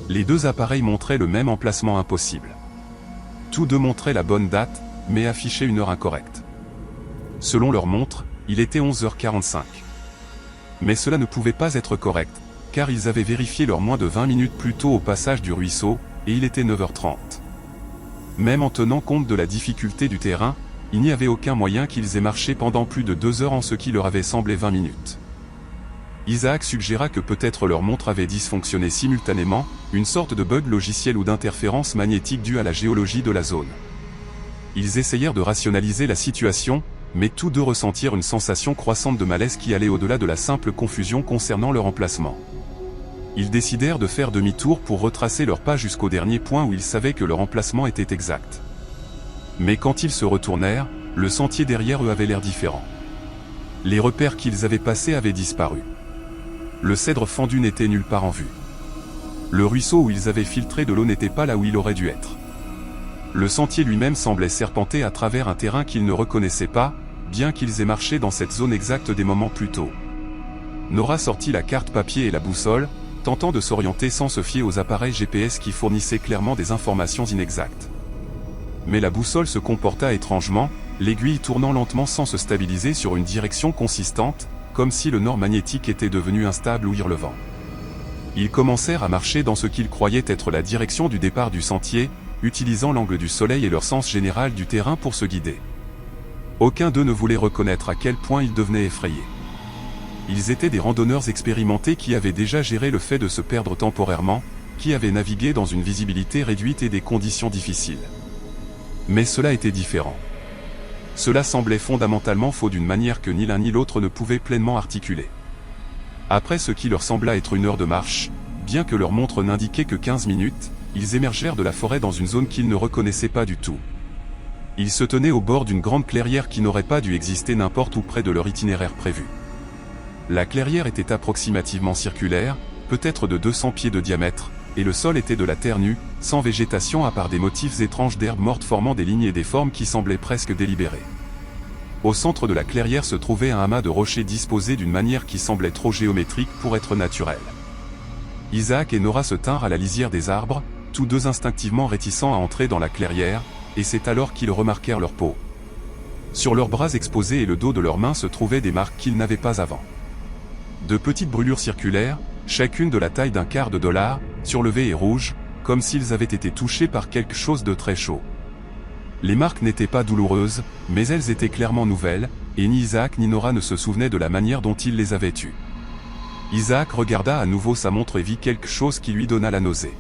Les 2 appareils montraient le même emplacement impossible. Tous 2 montraient la bonne date, mais affichaient une heure incorrecte. Selon leurs montres, il était 11h45. Mais cela ne pouvait pas être correct, car ils avaient vérifié l'heure moins de 20 minutes plus tôt au passage du ruisseau, et il était 9h30. Même en tenant compte de la difficulté du terrain, il n'y avait aucun moyen qu'ils aient marché pendant plus de 2 heures en ce qui leur avait semblé 20 minutes. Isaac suggéra que peut-être leur montre avait dysfonctionné simultanément, une sorte de bug logiciel ou d'interférence magnétique due à la géologie de la zone. Ils essayèrent de rationaliser la situation, mais tous 2 ressentirent une sensation croissante de malaise qui allait au-delà de la simple confusion concernant leur emplacement. Ils décidèrent de faire demi-tour pour retracer leur pas jusqu'au dernier point où ils savaient que leur emplacement était exact. Mais quand ils se retournèrent, le sentier derrière eux avait l'air différent. Les repères qu'ils avaient passés avaient disparu. Le cèdre fendu n'était nulle part en vue. Le ruisseau où ils avaient filtré de l'eau n'était pas là où il aurait dû être. Le sentier lui-même semblait serpenter à travers un terrain qu'ils ne reconnaissaient pas, bien qu'ils aient marché dans cette zone exacte des moments plus tôt. Nora sortit la carte papier et la boussole, tentant de s'orienter sans se fier aux appareils GPS qui fournissaient clairement des informations inexactes. Mais la boussole se comporta étrangement, l'aiguille tournant lentement sans se stabiliser sur une direction consistante, comme si le nord magnétique était devenu instable ou irrelevant. Ils commencèrent à marcher dans ce qu'ils croyaient être la direction du départ du sentier, utilisant l'angle du soleil et leur sens général du terrain pour se guider. Aucun d'eux ne voulait reconnaître à quel point ils devenaient effrayés. Ils étaient des randonneurs expérimentés qui avaient déjà géré le fait de se perdre temporairement, qui avaient navigué dans une visibilité réduite et des conditions difficiles. Mais cela était différent. cela semblait fondamentalement faux d'une manière que ni l'un ni l'autre ne pouvait pleinement articuler. Après ce qui leur sembla être 1 heure de marche, bien que leur montre n'indiquait que 15 minutes, ils émergèrent de la forêt dans une zone qu'ils ne reconnaissaient pas du tout. Ils se tenaient au bord d'une grande clairière qui n'aurait pas dû exister n'importe où près de leur itinéraire prévu. La clairière était approximativement circulaire, peut-être de 200 pieds de diamètre, et le sol était de la terre nue, sans végétation à part des motifs étranges d'herbes mortes formant des lignes et des formes qui semblaient presque délibérées. Au centre de la clairière se trouvait un amas de rochers disposés d'une manière qui semblait trop géométrique pour être naturelle. Isaac et Nora se tinrent à la lisière des arbres, tous deux instinctivement réticents à entrer dans la clairière, et c'est alors qu'ils remarquèrent leur peau. Sur leurs bras exposés et le dos de leurs mains se trouvaient des marques qu'ils n'avaient pas avant. De petites brûlures circulaires, chacune de la taille d'un quart de dollar, surlevées et rouges, comme s'ils avaient été touchés par quelque chose de très chaud. Les marques n'étaient pas douloureuses, mais elles étaient clairement nouvelles, et ni Isaac ni Nora ne se souvenaient de la manière dont ils les avaient eues. Isaac regarda à nouveau sa montre et vit quelque chose qui lui donna la nausée.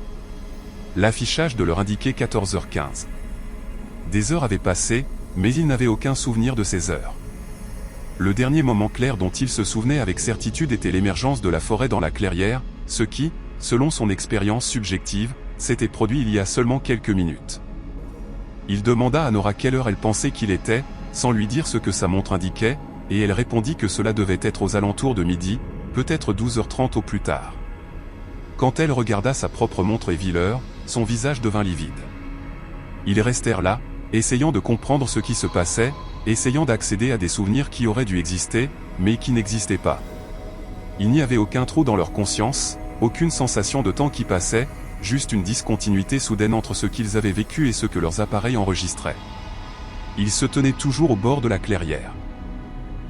L'affichage de l'heure indiquait 14h15. Des heures avaient passé, mais il n'avait aucun souvenir de ces heures. Le dernier moment clair dont il se souvenait avec certitude était l'émergence de la forêt dans la clairière, ce qui, selon son expérience subjective, s'était produit il y a seulement quelques minutes. Il demanda à Nora quelle heure elle pensait qu'il était, sans lui dire ce que sa montre indiquait, et elle répondit que cela devait être aux alentours de midi, peut-être 12h30 au plus tard. Quand elle regarda sa propre montre et vit l'heure, son visage devint livide. Ils restèrent là, essayant de comprendre ce qui se passait, essayant d'accéder à des souvenirs qui auraient dû exister, mais qui n'existaient pas. Il n'y avait aucun trou dans leur conscience, aucune sensation de temps qui passait, juste une discontinuité soudaine entre ce qu'ils avaient vécu et ce que leurs appareils enregistraient. Ils se tenaient toujours au bord de la clairière.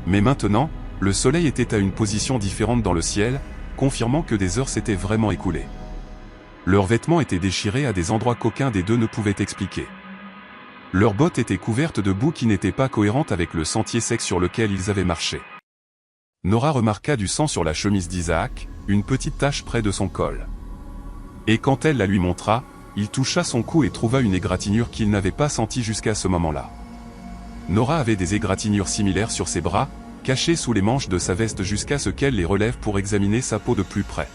Mais maintenant, le soleil était à une position différente dans le ciel, confirmant que des heures s'étaient vraiment écoulées. Leurs vêtements étaient déchirés à des endroits qu'aucun des deux ne pouvait expliquer. Leurs bottes étaient couvertes de boue qui n'était pas cohérente avec le sentier sec sur lequel ils avaient marché. Nora remarqua du sang sur la chemise d'Isaac, une petite tache près de son col. Et quand elle la lui montra, il toucha son cou et trouva une égratignure qu'il n'avait pas sentie jusqu'à ce moment-là. Nora avait des égratignures similaires sur ses bras, cachées sous les manches de sa veste jusqu'à ce qu'elle les relève pour examiner sa peau de plus près.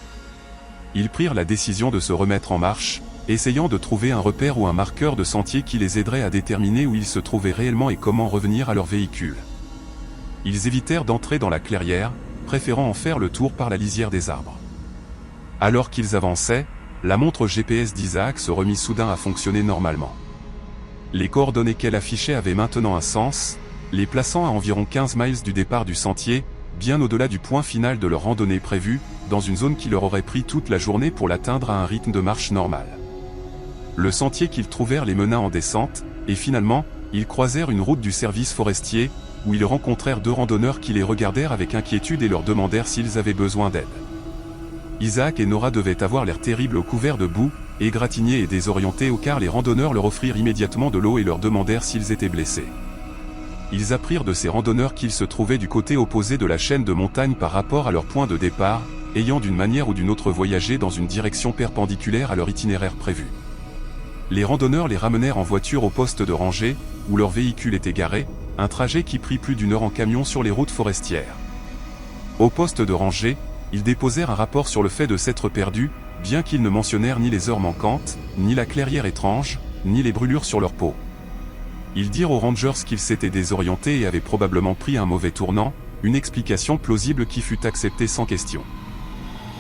Ils prirent la décision de se remettre en marche, essayant de trouver un repère ou un marqueur de sentier qui les aiderait à déterminer où ils se trouvaient réellement et comment revenir à leur véhicule. Ils évitèrent d'entrer dans la clairière, préférant en faire le tour par la lisière des arbres. Alors qu'ils avançaient, la montre GPS d'Isaac se remit soudain à fonctionner normalement. Les coordonnées qu'elle affichait avaient maintenant un sens, les plaçant à environ 15 miles du départ du sentier, bien au-delà du point final de leur randonnée prévue, dans une zone qui leur aurait pris toute la journée pour l'atteindre à un rythme de marche normal. Le sentier qu'ils trouvèrent les mena en descente, et finalement, ils croisèrent une route du service forestier, où ils rencontrèrent 2 randonneurs qui les regardèrent avec inquiétude et leur demandèrent s'ils avaient besoin d'aide. Isaac et Nora devaient avoir l'air terrible couverts de boue, égratignés et désorientés car les randonneurs leur offrirent immédiatement de l'eau et leur demandèrent s'ils étaient blessés. Ils apprirent de ces randonneurs qu'ils se trouvaient du côté opposé de la chaîne de montagnes par rapport à leur point de départ, ayant d'une manière ou d'une autre voyagé dans une direction perpendiculaire à leur itinéraire prévu. Les randonneurs les ramenèrent en voiture au poste de rangée, où leur véhicule était garé, un trajet qui prit plus d'1 heure en camion sur les routes forestières. Au poste de rangée, ils déposèrent un rapport sur le fait de s'être perdus, bien qu'ils ne mentionnèrent ni les heures manquantes, ni la clairière étrange, ni les brûlures sur leur peau. Ils dirent aux rangers qu'ils s'étaient désorientés et avaient probablement pris un mauvais tournant, une explication plausible qui fut acceptée sans question.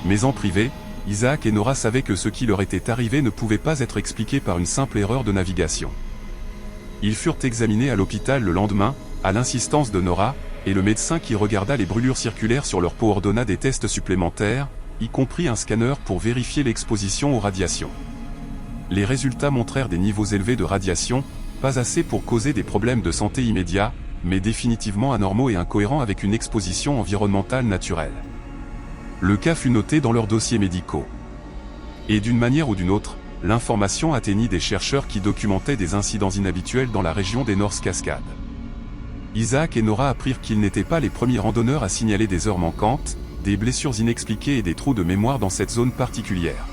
Mais en privé, Isaac et Nora savaient que ce qui leur était arrivé ne pouvait pas être expliqué par une simple erreur de navigation. Ils furent examinés à l'hôpital le lendemain, à l'insistance de Nora, et le médecin qui regarda les brûlures circulaires sur leur peau ordonna des tests supplémentaires, y compris un scanner pour vérifier l'exposition aux radiations. Les résultats montrèrent des niveaux élevés de radiation, pas assez pour causer des problèmes de santé immédiats, mais définitivement anormaux et incohérents avec une exposition environnementale naturelle. Le cas fut noté dans leurs dossiers médicaux. Et d'une manière ou d'une autre, l'information atteignit des chercheurs qui documentaient des incidents inhabituels dans la région des North Cascades. Isaac et Nora apprirent qu'ils n'étaient pas les premiers randonneurs à signaler des heures manquantes, des blessures inexpliquées et des trous de mémoire dans cette zone particulière.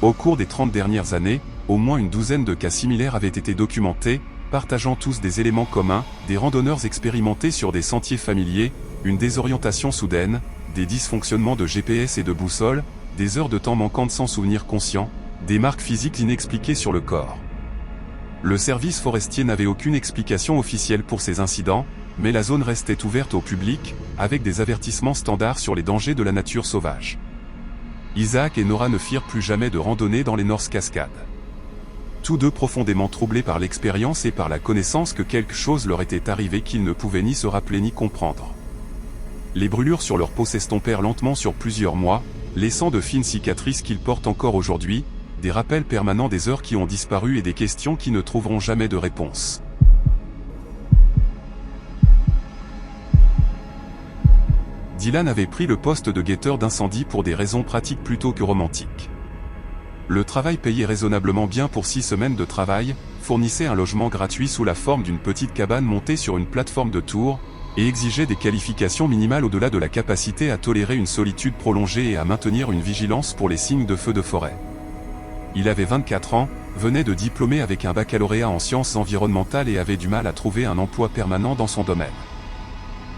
Au cours des 30 dernières années, au moins une douzaine de cas similaires avaient été documentés, partageant tous des éléments communs, des randonneurs expérimentés sur des sentiers familiers, une désorientation soudaine, des dysfonctionnements de GPS et de boussole, des heures de temps manquantes sans souvenir conscient, des marques physiques inexpliquées sur le corps. Le service forestier n'avait aucune explication officielle pour ces incidents, mais la zone restait ouverte au public, avec des avertissements standards sur les dangers de la nature sauvage. Isaac et Nora ne firent plus jamais de randonnée dans les North Cascades. Tous deux profondément troublés par l'expérience et par la connaissance que quelque chose leur était arrivé qu'ils ne pouvaient ni se rappeler ni comprendre. Les brûlures sur leur peau s'estompèrent lentement sur plusieurs mois, laissant de fines cicatrices qu'ils portent encore aujourd'hui, des rappels permanents des heures qui ont disparu et des questions qui ne trouveront jamais de réponse. Dylan avait pris le poste de guetteur d'incendie pour des raisons pratiques plutôt que romantiques. Le travail payait raisonnablement bien pour 6 semaines de travail, fournissait un logement gratuit sous la forme d'une petite cabane montée sur une plateforme de tour, et exigeait des qualifications minimales au-delà de la capacité à tolérer une solitude prolongée et à maintenir une vigilance pour les signes de feux de forêt. Il avait 24 ans, venait de diplômer avec un baccalauréat en sciences environnementales et avait du mal à trouver un emploi permanent dans son domaine.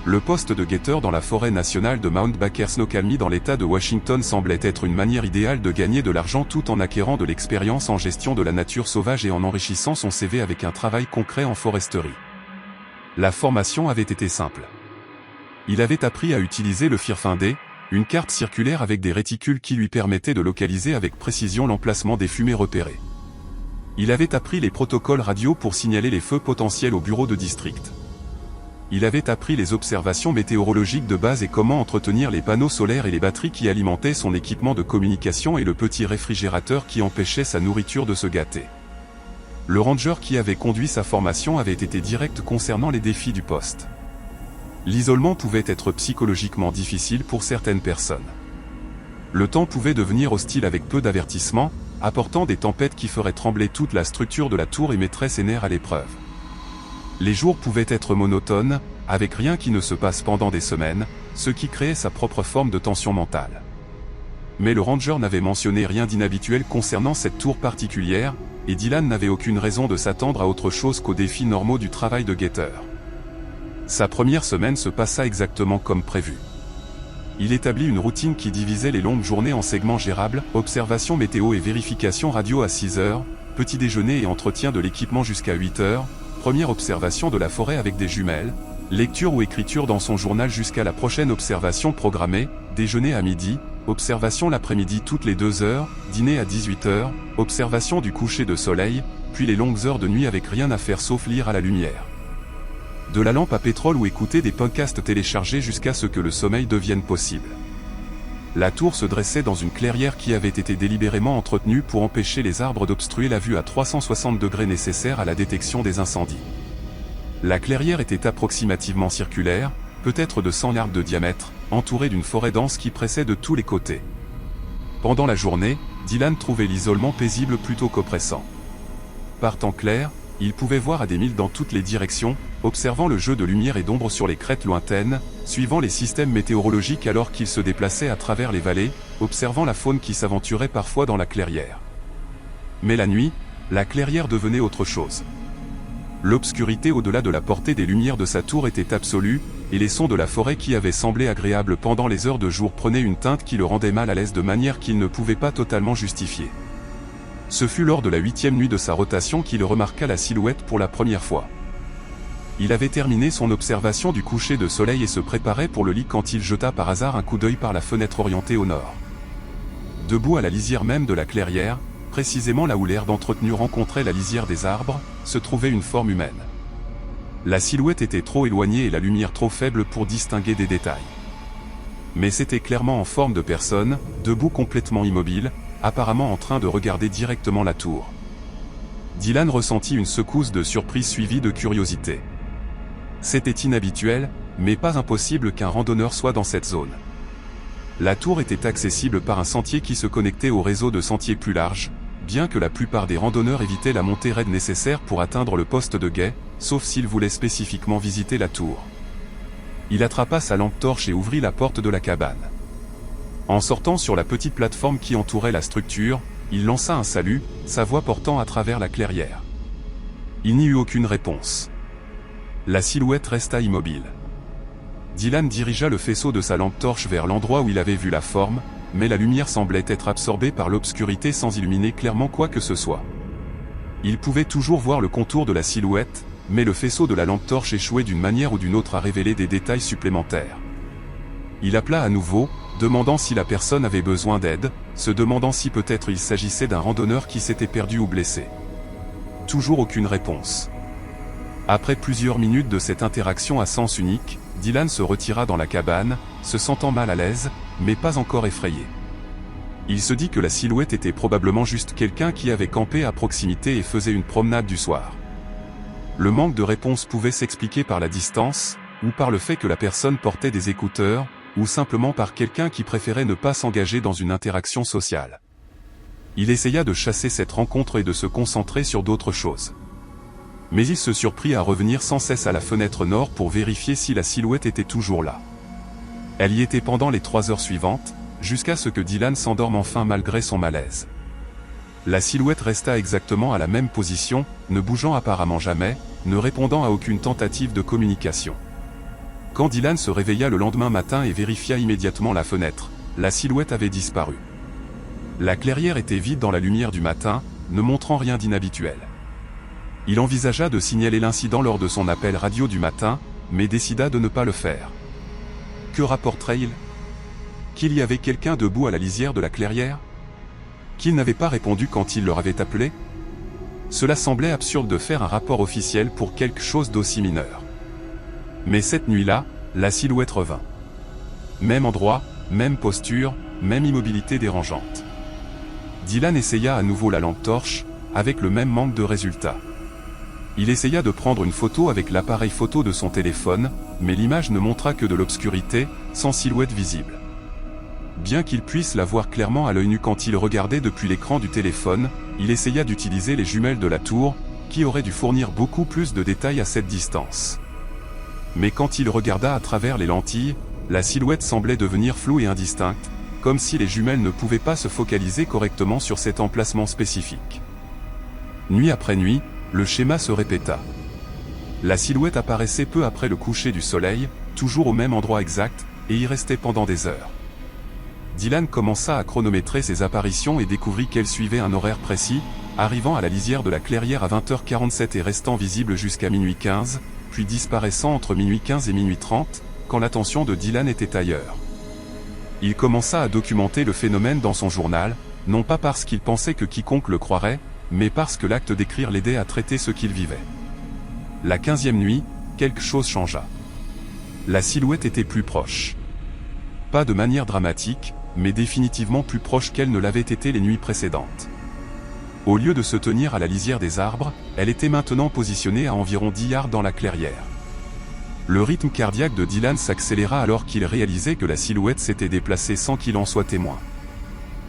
Le poste de guetteur dans la forêt nationale de Mount Baker Snoqualmie dans l'État de Washington semblait être une manière idéale de gagner de l'argent tout en acquérant de l'expérience en gestion de la nature sauvage et en enrichissant son CV avec un travail concret en foresterie. La formation avait été simple. Il avait appris à utiliser le Firefindé, une carte circulaire avec des réticules qui lui permettaient de localiser avec précision l'emplacement des fumées repérées. Il avait appris les protocoles radio pour signaler les feux potentiels au bureau de district. Il avait appris les observations météorologiques de base et comment entretenir les panneaux solaires et les batteries qui alimentaient son équipement de communication et le petit réfrigérateur qui empêchait sa nourriture de se gâter. Le ranger qui avait conduit sa formation avait été direct concernant les défis du poste. L'isolement pouvait être psychologiquement difficile pour certaines personnes. Le temps pouvait devenir hostile avec peu d'avertissement, apportant des tempêtes qui feraient trembler toute la structure de la tour et mettraient ses nerfs à l'épreuve. Les jours pouvaient être monotones, avec rien qui ne se passe pendant des semaines, ce qui créait sa propre forme de tension mentale. Mais le ranger n'avait mentionné rien d'inhabituel concernant cette tour particulière, et Dylan n'avait aucune raison de s'attendre à autre chose qu'aux défis normaux du travail de guetteur. Sa première semaine se passa exactement comme prévu. Il établit une routine qui divisait les longues journées en segments gérables, observation météo et vérification radio à 6 heures, petit déjeuner et entretien de l'équipement jusqu'à 8 heures, première observation de la forêt avec des jumelles, lecture ou écriture dans son journal jusqu'à la prochaine observation programmée, déjeuner à midi, observation l'après-midi toutes les 2 heures, dîner à 18 heures, observation du coucher de soleil, puis les longues heures de nuit avec rien à faire sauf lire à la lumière de la lampe à pétrole ou écouter des podcasts téléchargés jusqu'à ce que le sommeil devienne possible. La tour se dressait dans une clairière qui avait été délibérément entretenue pour empêcher les arbres d'obstruer la vue à 360 degrés nécessaire à la détection des incendies. La clairière était approximativement circulaire, peut-être de 100 yards de diamètre, entourée d'une forêt dense qui pressait de tous les côtés. Pendant la journée, Dylan trouvait l'isolement paisible plutôt qu'oppressant. Par temps clair, il pouvait voir à des milles dans toutes les directions, observant le jeu de lumière et d'ombre sur les crêtes lointaines, suivant les systèmes météorologiques alors qu'il se déplaçait à travers les vallées, observant la faune qui s'aventurait parfois dans la clairière. Mais la nuit, la clairière devenait autre chose. L'obscurité au-delà de la portée des lumières de sa tour était absolue, et les sons de la forêt qui avaient semblé agréables pendant les heures de jour prenaient une teinte qui le rendait mal à l'aise de manière qu'il ne pouvait pas totalement justifier. Ce fut lors de la 8e nuit de sa rotation qu'il remarqua la silhouette pour la première fois. Il avait terminé son observation du coucher de soleil et se préparait pour le lit quand il jeta par hasard un coup d'œil par la fenêtre orientée au nord. Debout à la lisière même de la clairière, précisément là où l'herbe entretenue rencontrait la lisière des arbres, se trouvait une forme humaine. La silhouette était trop éloignée et la lumière trop faible pour distinguer des détails. Mais c'était clairement en forme de personne, debout complètement immobile, apparemment en train de regarder directement la tour. Dylan ressentit une secousse de surprise suivie de curiosité. C'était inhabituel, mais pas impossible qu'un randonneur soit dans cette zone. La tour était accessible par un sentier qui se connectait au réseau de sentiers plus large, bien que la plupart des randonneurs évitaient la montée raide nécessaire pour atteindre le poste de guet, sauf s'ils voulaient spécifiquement visiter la tour. Il attrapa sa lampe torche et ouvrit la porte de la cabane. En sortant sur la petite plateforme qui entourait la structure, il lança un salut, sa voix portant à travers la clairière. Il n'y eut aucune réponse. La silhouette resta immobile. Dylan dirigea le faisceau de sa lampe torche vers l'endroit où il avait vu la forme, mais la lumière semblait être absorbée par l'obscurité sans illuminer clairement quoi que ce soit. Il pouvait toujours voir le contour de la silhouette, mais le faisceau de la lampe torche échouait d'une manière ou d'une autre à révéler des détails supplémentaires. Il appela à nouveau, demandant si la personne avait besoin d'aide, se demandant si peut-être il s'agissait d'un randonneur qui s'était perdu ou blessé. Toujours aucune réponse. Après plusieurs minutes de cette interaction à sens unique, Dylan se retira dans la cabane, se sentant mal à l'aise, mais pas encore effrayé. Il se dit que la silhouette était probablement juste quelqu'un qui avait campé à proximité et faisait une promenade du soir. Le manque de réponse pouvait s'expliquer par la distance, ou par le fait que la personne portait des écouteurs, ou simplement par quelqu'un qui préférait ne pas s'engager dans une interaction sociale. Il essaya de chasser cette rencontre et de se concentrer sur d'autres choses. Mais il se surprit à revenir sans cesse à la fenêtre nord pour vérifier si la silhouette était toujours là. Elle y était pendant les 3 heures suivantes, jusqu'à ce que Dylan s'endorme enfin malgré son malaise. La silhouette resta exactement à la même position, ne bougeant apparemment jamais, ne répondant à aucune tentative de communication. Quand Dylan se réveilla le lendemain matin et vérifia immédiatement la fenêtre, la silhouette avait disparu. La clairière était vide dans la lumière du matin, ne montrant rien d'inhabituel. Il envisagea de signaler l'incident lors de son appel radio du matin, mais décida de ne pas le faire. Que rapporterait-il? Qu'il y avait quelqu'un debout à la lisière de la clairière? Qu'il n'avait pas répondu quand il leur avait appelé? Cela semblait absurde de faire un rapport officiel pour quelque chose d'aussi mineur. Mais cette nuit-là, la silhouette revint. Même endroit, même posture, même immobilité dérangeante. Dylan essaya à nouveau la lampe torche, avec le même manque de résultats. Il essaya de prendre une photo avec l'appareil photo de son téléphone, mais l'image ne montra que de l'obscurité, sans silhouette visible. Bien qu'il puisse la voir clairement à l'œil nu quand il regardait depuis l'écran du téléphone, il essaya d'utiliser les jumelles de la tour, qui auraient dû fournir beaucoup plus de détails à cette distance. Mais quand il regarda à travers les lentilles, la silhouette semblait devenir floue et indistincte, comme si les jumelles ne pouvaient pas se focaliser correctement sur cet emplacement spécifique. Nuit après nuit, le schéma se répéta. La silhouette apparaissait peu après le coucher du soleil, toujours au même endroit exact, et y restait pendant des heures. Dylan commença à chronométrer ses apparitions et découvrit qu'elle suivait un horaire précis, arrivant à la lisière de la clairière à 20h47 et restant visible jusqu'à minuit 15, puis disparaissant entre minuit 15 et minuit 30, quand l'attention de Dylan était ailleurs. Il commença à documenter le phénomène dans son journal, non pas parce qu'il pensait que quiconque le croirait, mais parce que l'acte d'écrire l'aidait à traiter ce qu'il vivait. La 15e nuit, quelque chose changea. La silhouette était plus proche. Pas de manière dramatique, mais définitivement plus proche qu'elle ne l'avait été les nuits précédentes. Au lieu de se tenir à la lisière des arbres, elle était maintenant positionnée à environ 10 yards dans la clairière. Le rythme cardiaque de Dylan s'accéléra alors qu'il réalisait que la silhouette s'était déplacée sans qu'il en soit témoin.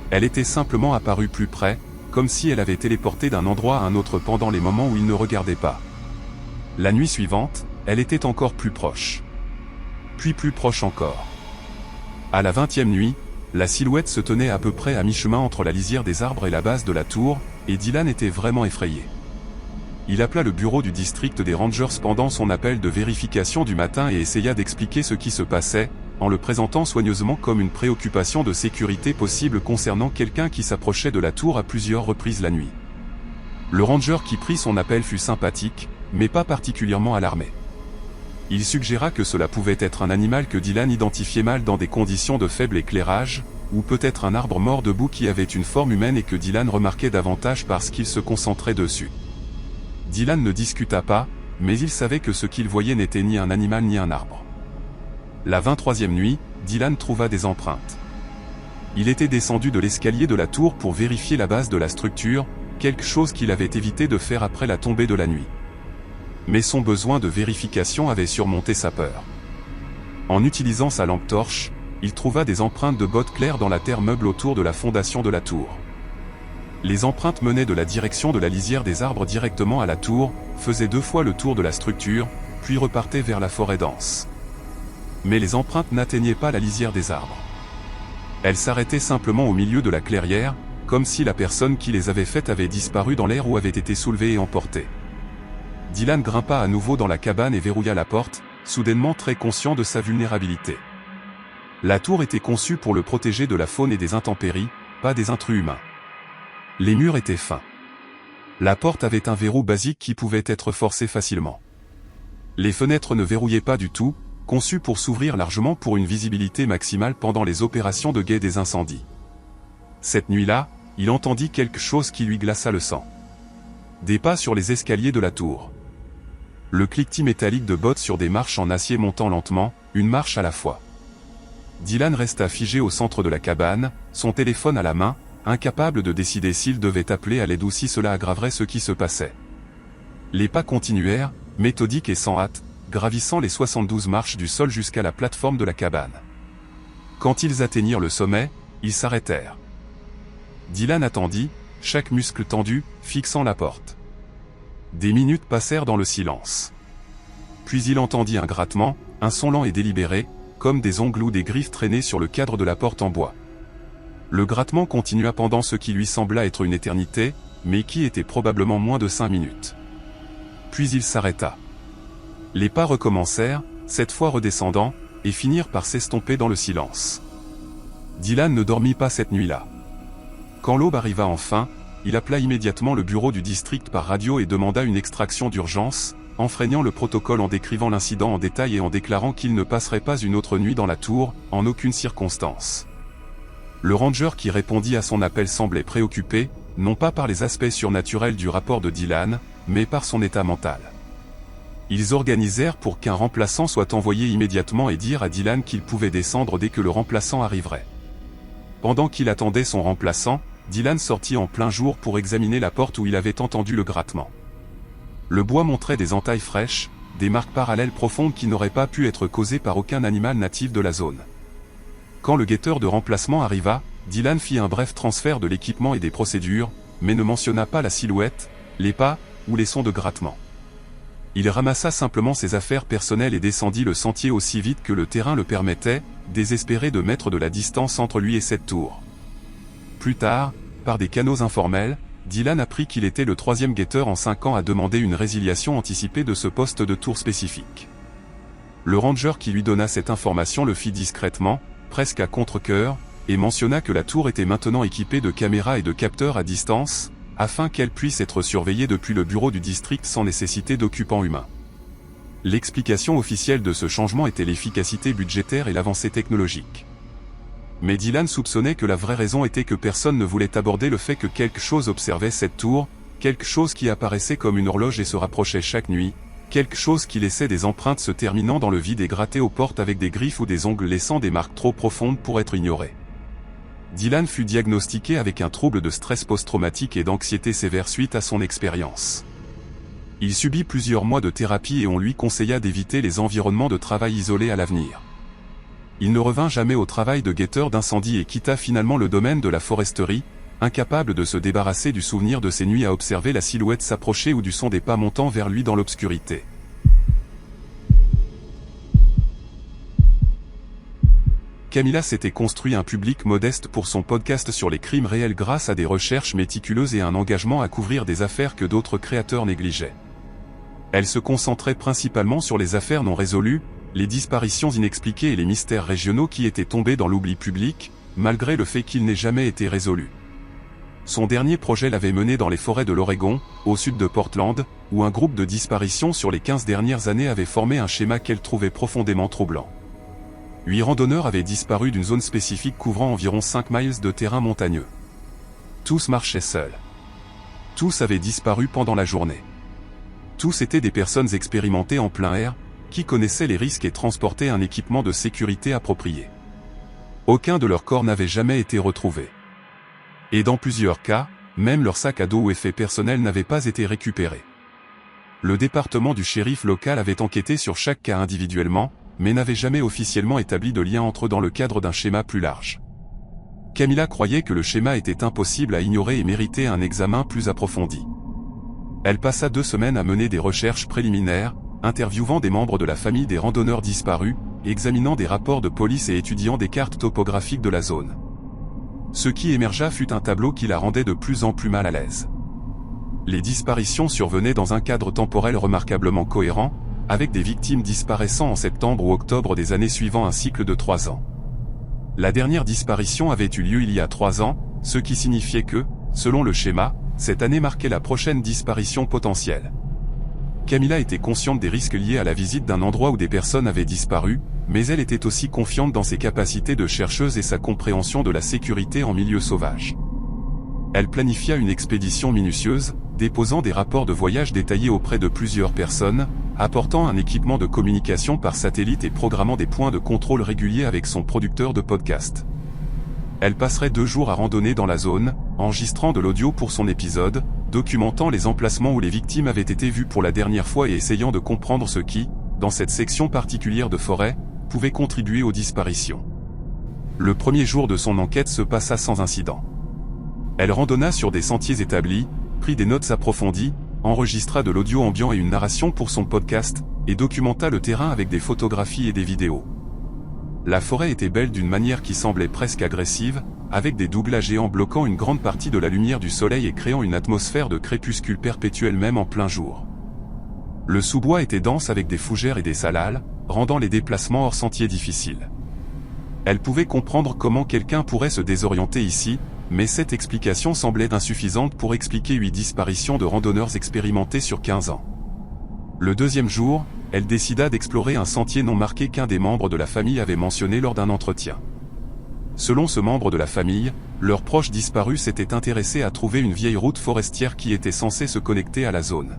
Elle était simplement apparue plus près, comme si elle avait téléporté d'un endroit à un autre pendant les moments où il ne regardait pas. La nuit suivante, elle était encore plus proche. Puis plus proche encore. À la 20e nuit, la silhouette se tenait à peu près à mi-chemin entre la lisière des arbres et la base de la tour, et Dylan était vraiment effrayé. Il appela le bureau du district des Rangers pendant son appel de vérification du matin et essaya d'expliquer ce qui se passait, en le présentant soigneusement comme une préoccupation de sécurité possible concernant quelqu'un qui s'approchait de la tour à plusieurs reprises la nuit. Le ranger qui prit son appel fut sympathique, mais pas particulièrement alarmé. Il suggéra que cela pouvait être un animal que Dylan identifiait mal dans des conditions de faible éclairage, ou peut-être un arbre mort debout qui avait une forme humaine et que Dylan remarquait davantage parce qu'il se concentrait dessus. Dylan ne discuta pas, mais il savait que ce qu'il voyait n'était ni un animal ni un arbre. La 23e nuit, Dylan trouva des empreintes. Il était descendu de l'escalier de la tour pour vérifier la base de la structure, quelque chose qu'il avait évité de faire après la tombée de la nuit. Mais son besoin de vérification avait surmonté sa peur. En utilisant sa lampe torche, il trouva des empreintes de bottes claires dans la terre meuble autour de la fondation de la tour. Les empreintes menaient de la direction de la lisière des arbres directement à la tour, faisaient 2 fois le tour de la structure, puis repartaient vers la forêt dense. Mais les empreintes n'atteignaient pas la lisière des arbres. Elles s'arrêtaient simplement au milieu de la clairière, comme si la personne qui les avait faites avait disparu dans l'air ou avait été soulevée et emportée. Dylan grimpa à nouveau dans la cabane et verrouilla la porte, soudainement très conscient de sa vulnérabilité. La tour était conçue pour le protéger de la faune et des intempéries, pas des intrus humains. Les murs étaient fins. La porte avait un verrou basique qui pouvait être forcé facilement. Les fenêtres ne verrouillaient pas du tout, conçues pour s'ouvrir largement pour une visibilité maximale pendant les opérations de guet des incendies. Cette nuit-là, il entendit quelque chose qui lui glaça le sang. Des pas sur les escaliers de la tour. Le cliquetis métallique de bottes sur des marches en acier montant lentement, une marche à la fois. Dylan resta figé au centre de la cabane, son téléphone à la main, incapable de décider s'il devait appeler à l'aide ou si cela aggraverait ce qui se passait. Les pas continuèrent, méthodiques et sans hâte, gravissant les 72 marches du sol jusqu'à la plateforme de la cabane. Quand ils atteignirent le sommet, ils s'arrêtèrent. Dylan attendit, chaque muscle tendu, fixant la porte. Des minutes passèrent dans le silence. Puis il entendit un grattement, un son lent et délibéré, comme des ongles ou des griffes traînées sur le cadre de la porte en bois. Le grattement continua pendant ce qui lui sembla être une éternité, mais qui était probablement moins de 5 minutes. Puis il s'arrêta. Les pas recommencèrent, cette fois redescendant, et finirent par s'estomper dans le silence. Dylan ne dormit pas cette nuit-là. Quand l'aube arriva enfin, il appela immédiatement le bureau du district par radio et demanda une extraction d'urgence, enfreignant le protocole en décrivant l'incident en détail et en déclarant qu'il ne passerait pas une autre nuit dans la tour, en aucune circonstance. Le ranger qui répondit à son appel semblait préoccupé, non pas par les aspects surnaturels du rapport de Dylan, mais par son état mental. Ils organisèrent pour qu'un remplaçant soit envoyé immédiatement et dirent à Dylan qu'il pouvait descendre dès que le remplaçant arriverait. Pendant qu'il attendait son remplaçant, Dylan sortit en plein jour pour examiner la porte où il avait entendu le grattement. Le bois montrait des entailles fraîches, des marques parallèles profondes qui n'auraient pas pu être causées par aucun animal natif de la zone. Quand le guetteur de remplacement arriva, Dylan fit un bref transfert de l'équipement et des procédures, mais ne mentionna pas la silhouette, les pas, ou les sons de grattement. Il ramassa simplement ses affaires personnelles et descendit le sentier aussi vite que le terrain le permettait, désespéré de mettre de la distance entre lui et cette tour. Plus tard, par des canaux informels, Dylan apprit qu'il était le 3e guetteur en 5 ans à demander une résiliation anticipée de ce poste de tour spécifique. Le ranger qui lui donna cette information le fit discrètement, presque à contre-cœur, et mentionna que la tour était maintenant équipée de caméras et de capteurs à distance, afin qu'elle puisse être surveillée depuis le bureau du district sans nécessité d'occupants humains. L'explication officielle de ce changement était l'efficacité budgétaire et l'avancée technologique. Mais Dylan soupçonnait que la vraie raison était que personne ne voulait aborder le fait que quelque chose observait cette tour, quelque chose qui apparaissait comme une horloge et se rapprochait chaque nuit, quelque chose qui laissait des empreintes se terminant dans le vide et grattait aux portes avec des griffes ou des ongles laissant des marques trop profondes pour être ignorées. Dylan fut diagnostiqué avec un trouble de stress post-traumatique et d'anxiété sévère suite à son expérience. Il subit plusieurs mois de thérapie et on lui conseilla d'éviter les environnements de travail isolés à l'avenir. Il ne revint jamais au travail de guetteur d'incendie et quitta finalement le domaine de la foresterie, incapable de se débarrasser du souvenir de ces nuits à observer la silhouette s'approcher ou du son des pas montant vers lui dans l'obscurité. Camilla s'était construit un public modeste pour son podcast sur les crimes réels grâce à des recherches méticuleuses et un engagement à couvrir des affaires que d'autres créateurs négligeaient. Elle se concentrait principalement sur les affaires non résolues, les disparitions inexpliquées et les mystères régionaux qui étaient tombés dans l'oubli public, malgré le fait qu'ils n'aient jamais été résolus. Son dernier projet l'avait mené dans les forêts de l'Oregon, au sud de Portland, où un groupe de disparitions sur les 15 dernières années avait formé un schéma qu'elle trouvait profondément troublant. 8 randonneurs avaient disparu d'une zone spécifique couvrant environ 5 miles de terrain montagneux. Tous marchaient seuls. Tous avaient disparu pendant la journée. Tous étaient des personnes expérimentées en plein air, qui connaissaient les risques et transportaient un équipement de sécurité approprié. Aucun de leurs corps n'avait jamais été retrouvé. Et dans plusieurs cas, même leur sac à dos ou effets personnels n'avaient pas été récupérés. Le département du shérif local avait enquêté sur chaque cas individuellement, mais n'avait jamais officiellement établi de lien entre eux dans le cadre d'un schéma plus large. Camilla croyait que le schéma était impossible à ignorer et méritait un examen plus approfondi. Elle passa 2 semaines à mener des recherches préliminaires, interviewant des membres de la famille des randonneurs disparus, examinant des rapports de police et étudiant des cartes topographiques de la zone. Ce qui émergea fut un tableau qui la rendait de plus en plus mal à l'aise. les disparitions survenaient dans un cadre temporel remarquablement cohérent, avec des victimes disparaissant en septembre ou octobre des années suivant un cycle de 3 ans. La dernière disparition avait eu lieu il y a 3 ans, ce qui signifiait que, selon le schéma, cette année marquait la prochaine disparition potentielle. Camilla était consciente des risques liés à la visite d'un endroit où des personnes avaient disparu, mais elle était aussi confiante dans ses capacités de chercheuse et sa compréhension de la sécurité en milieu sauvage. Elle planifia une expédition minutieuse, déposant des rapports de voyage détaillés auprès de plusieurs personnes, apportant un équipement de communication par satellite et programmant des points de contrôle réguliers avec son producteur de podcast. Elle passerait 2 jours à randonner dans la zone, enregistrant de l'audio pour son épisode, documentant les emplacements où les victimes avaient été vues pour la dernière fois et essayant de comprendre ce qui, dans cette section particulière de forêt, pouvait contribuer aux disparitions. Le premier jour de son enquête se passa sans incident. Elle randonna sur des sentiers établis, prit des notes approfondies, enregistra de l'audio ambiant et une narration pour son podcast, et documenta le terrain avec des photographies et des vidéos. La forêt était belle d'une manière qui semblait presque agressive, avec des douglas géants bloquant une grande partie de la lumière du soleil et créant une atmosphère de crépuscule perpétuel même en plein jour. Le sous-bois était dense avec des fougères et des salals, rendant les déplacements hors sentier difficiles. Elle pouvait comprendre comment quelqu'un pourrait se désorienter ici, mais cette explication semblait insuffisante pour expliquer 8 disparitions de randonneurs expérimentés sur 15 ans. Le deuxième jour, elle décida d'explorer un sentier non marqué qu'un des membres de la famille avait mentionné lors d'un entretien. Selon ce membre de la famille, leur proche disparu s'était intéressé à trouver une vieille route forestière qui était censée se connecter à la zone.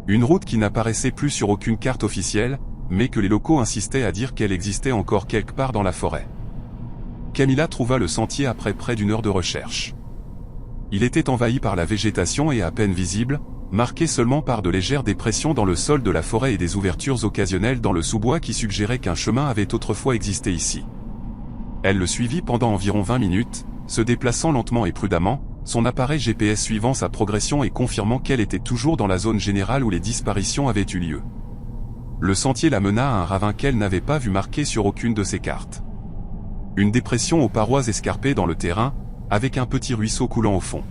Une route qui n'apparaissait plus sur aucune carte officielle, mais que les locaux insistaient à dire qu'elle existait encore quelque part dans la forêt. Camilla trouva le sentier après près d'1 heure de recherche. Il était envahi par la végétation et à peine visible, marqué seulement par de légères dépressions dans le sol de la forêt et des ouvertures occasionnelles dans le sous-bois qui suggéraient qu'un chemin avait autrefois existé ici. Elle le suivit pendant environ 20 minutes, se déplaçant lentement et prudemment, son appareil GPS suivant sa progression et confirmant qu'elle était toujours dans la zone générale où les disparitions avaient eu lieu. Le sentier la mena à un ravin qu'elle n'avait pas vu marqué sur aucune de ses cartes. Une dépression aux parois escarpées dans le terrain, avec un petit ruisseau coulant au fond.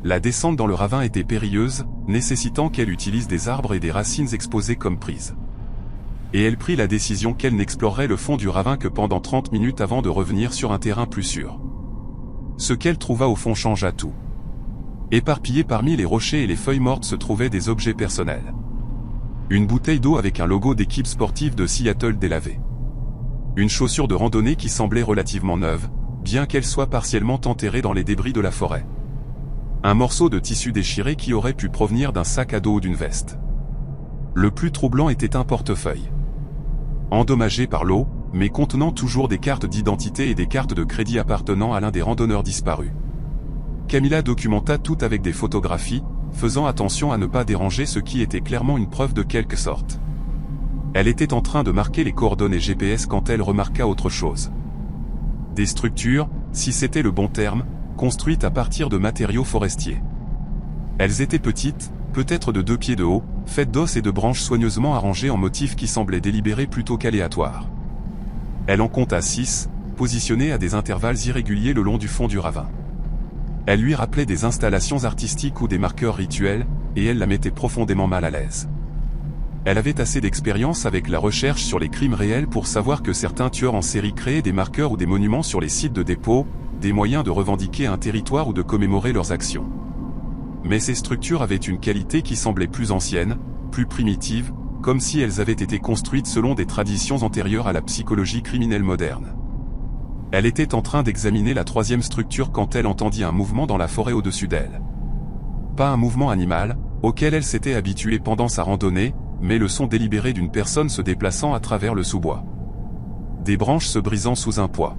La descente dans le ravin était périlleuse, nécessitant qu'elle utilise des arbres et des racines exposées comme prise. Et elle prit la décision qu'elle n'explorerait le fond du ravin que pendant 30 minutes avant de revenir sur un terrain plus sûr. Ce qu'elle trouva au fond changea tout. Éparpillés parmi les rochers et les feuilles mortes se trouvaient des objets personnels. Une bouteille d'eau avec un logo d'équipe sportive de Seattle délavée. Une chaussure de randonnée qui semblait relativement neuve, bien qu'elle soit partiellement enterrée dans les débris de la forêt. Un morceau de tissu déchiré qui aurait pu provenir d'un sac à dos ou d'une veste. Le plus troublant était un portefeuille. Endommagé par l'eau, mais contenant toujours des cartes d'identité et des cartes de crédit appartenant à l'un des randonneurs disparus. Camilla documenta tout avec des photographies, faisant attention à ne pas déranger ce qui était clairement une preuve de quelque sorte. Elle était en train de marquer les coordonnées GPS quand elle remarqua autre chose. Des structures, si c'était le bon terme, construites à partir de matériaux forestiers. Elles étaient petites, peut-être de 2 pieds de haut, faites d'os et de branches soigneusement arrangées en motifs qui semblaient délibérés plutôt qu'aléatoires. Elle en compta 6, positionnées à des intervalles irréguliers le long du fond du ravin. Elle lui rappelait des installations artistiques ou des marqueurs rituels, et elle la mettait profondément mal à l'aise. Elle avait assez d'expérience avec la recherche sur les crimes réels pour savoir que certains tueurs en série créaient des marqueurs ou des monuments sur les sites de dépôt, des moyens de revendiquer un territoire ou de commémorer leurs actions. Mais ces structures avaient une qualité qui semblait plus ancienne, plus primitive, comme si elles avaient été construites selon des traditions antérieures à la psychologie criminelle moderne. Elle était en train d'examiner la 3e structure quand elle entendit un mouvement dans la forêt au-dessus d'elle. Pas un mouvement animal, auquel elle s'était habituée pendant sa randonnée, mais le son délibéré d'une personne se déplaçant à travers le sous-bois. Des branches se brisant sous un poids.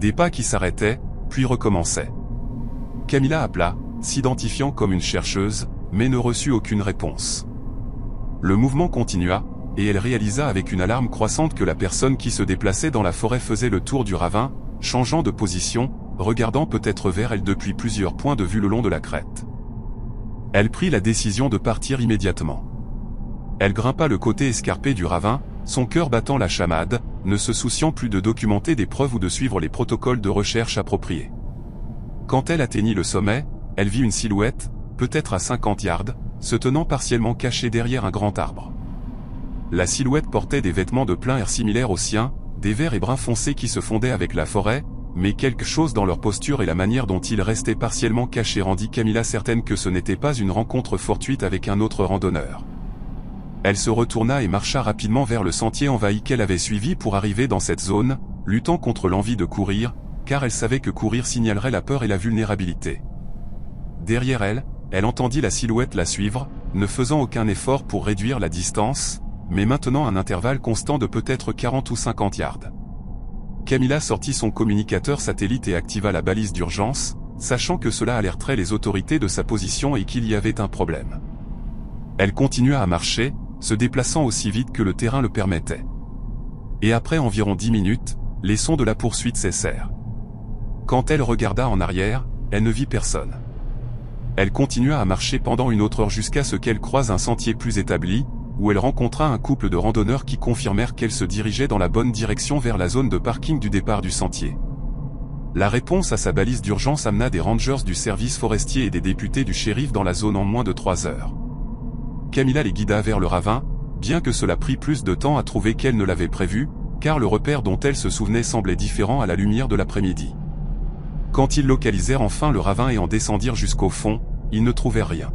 Des pas qui s'arrêtaient, puis recommençaient. Camilla appela, s'identifiant comme une chercheuse, mais ne reçut aucune réponse. Le mouvement continua, et elle réalisa avec une alarme croissante que la personne qui se déplaçait dans la forêt faisait le tour du ravin, changeant de position, regardant peut-être vers elle depuis plusieurs points de vue le long de la crête. Elle prit la décision de partir immédiatement. Elle grimpa le côté escarpé du ravin, son cœur battant la chamade, ne se souciant plus de documenter des preuves ou de suivre les protocoles de recherche appropriés. Quand elle atteignit le sommet, elle vit une silhouette, peut-être à 50 yards, se tenant partiellement caché derrière un grand arbre. La silhouette portait des vêtements de plein air similaires aux siens, des verts et bruns foncés qui se fondaient avec la forêt, mais quelque chose dans leur posture et la manière dont ils restaient partiellement cachés rendit Camilla certaine que ce n'était pas une rencontre fortuite avec un autre randonneur. Elle se retourna et marcha rapidement vers le sentier envahi qu'elle avait suivi pour arriver dans cette zone, luttant contre l'envie de courir, car elle savait que courir signalerait la peur et la vulnérabilité. Derrière elle, elle entendit la silhouette la suivre, ne faisant aucun effort pour réduire la distance, mais maintenant un intervalle constant de peut-être 40 ou 50 yards. Camilla sortit son communicateur satellite et activa la balise d'urgence, sachant que cela alerterait les autorités de sa position et qu'il y avait un problème. Elle continua à marcher, se déplaçant aussi vite que le terrain le permettait. Et après environ 10 minutes, les sons de la poursuite cessèrent. Quand elle regarda en arrière, elle ne vit personne. Elle continua à marcher pendant une autre heure jusqu'à ce qu'elle croise un sentier plus établi, où elle rencontra un couple de randonneurs qui confirmèrent qu'elle se dirigeait dans la bonne direction vers la zone de parking du départ du sentier. La réponse à sa balise d'urgence amena des rangers du service forestier et des députés du shérif dans la zone en moins de 3 heures. Camilla les guida vers le ravin, bien que cela prît plus de temps à trouver qu'elle ne l'avait prévu, car le repère dont elle se souvenait semblait différent à la lumière de l'après-midi. Quand ils localisèrent enfin le ravin et en descendirent jusqu'au fond, ils ne trouvèrent rien.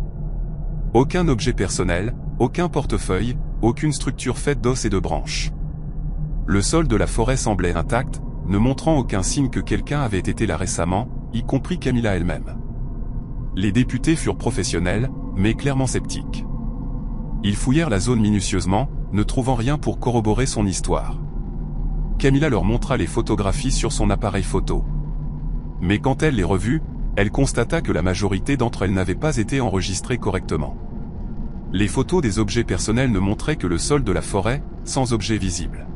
Aucun objet personnel, aucun portefeuille, aucune structure faite d'os et de branches. Le sol de la forêt semblait intact, ne montrant aucun signe que quelqu'un avait été là récemment, y compris Camilla elle-même. Les députés furent professionnels, mais clairement sceptiques. Ils fouillèrent la zone minutieusement, ne trouvant rien pour corroborer son histoire. Camilla leur montra les photographies sur son appareil photo. Mais quand elle les revut, elle constata que la majorité d'entre elles n'avaient pas été enregistrées correctement. Les photos des objets personnels ne montraient que le sol de la forêt, sans objet visible.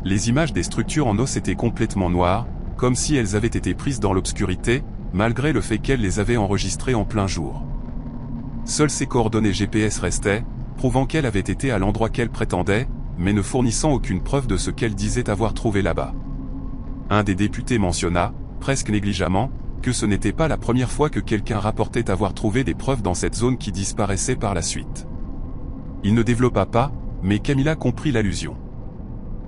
Les images des structures en os étaient complètement noires, comme si elles avaient été prises dans l'obscurité, malgré le fait qu'elle les avait enregistrées en plein jour. Seules ses coordonnées GPS restaient, prouvant qu'elle avait été à l'endroit qu'elle prétendait, mais ne fournissant aucune preuve de ce qu'elle disait avoir trouvé là-bas. Un des députés mentionna, presque négligemment, que ce n'était pas la première fois que quelqu'un rapportait avoir trouvé des preuves dans cette zone qui disparaissait par la suite. Il ne développa pas, mais Camilla comprit l'allusion.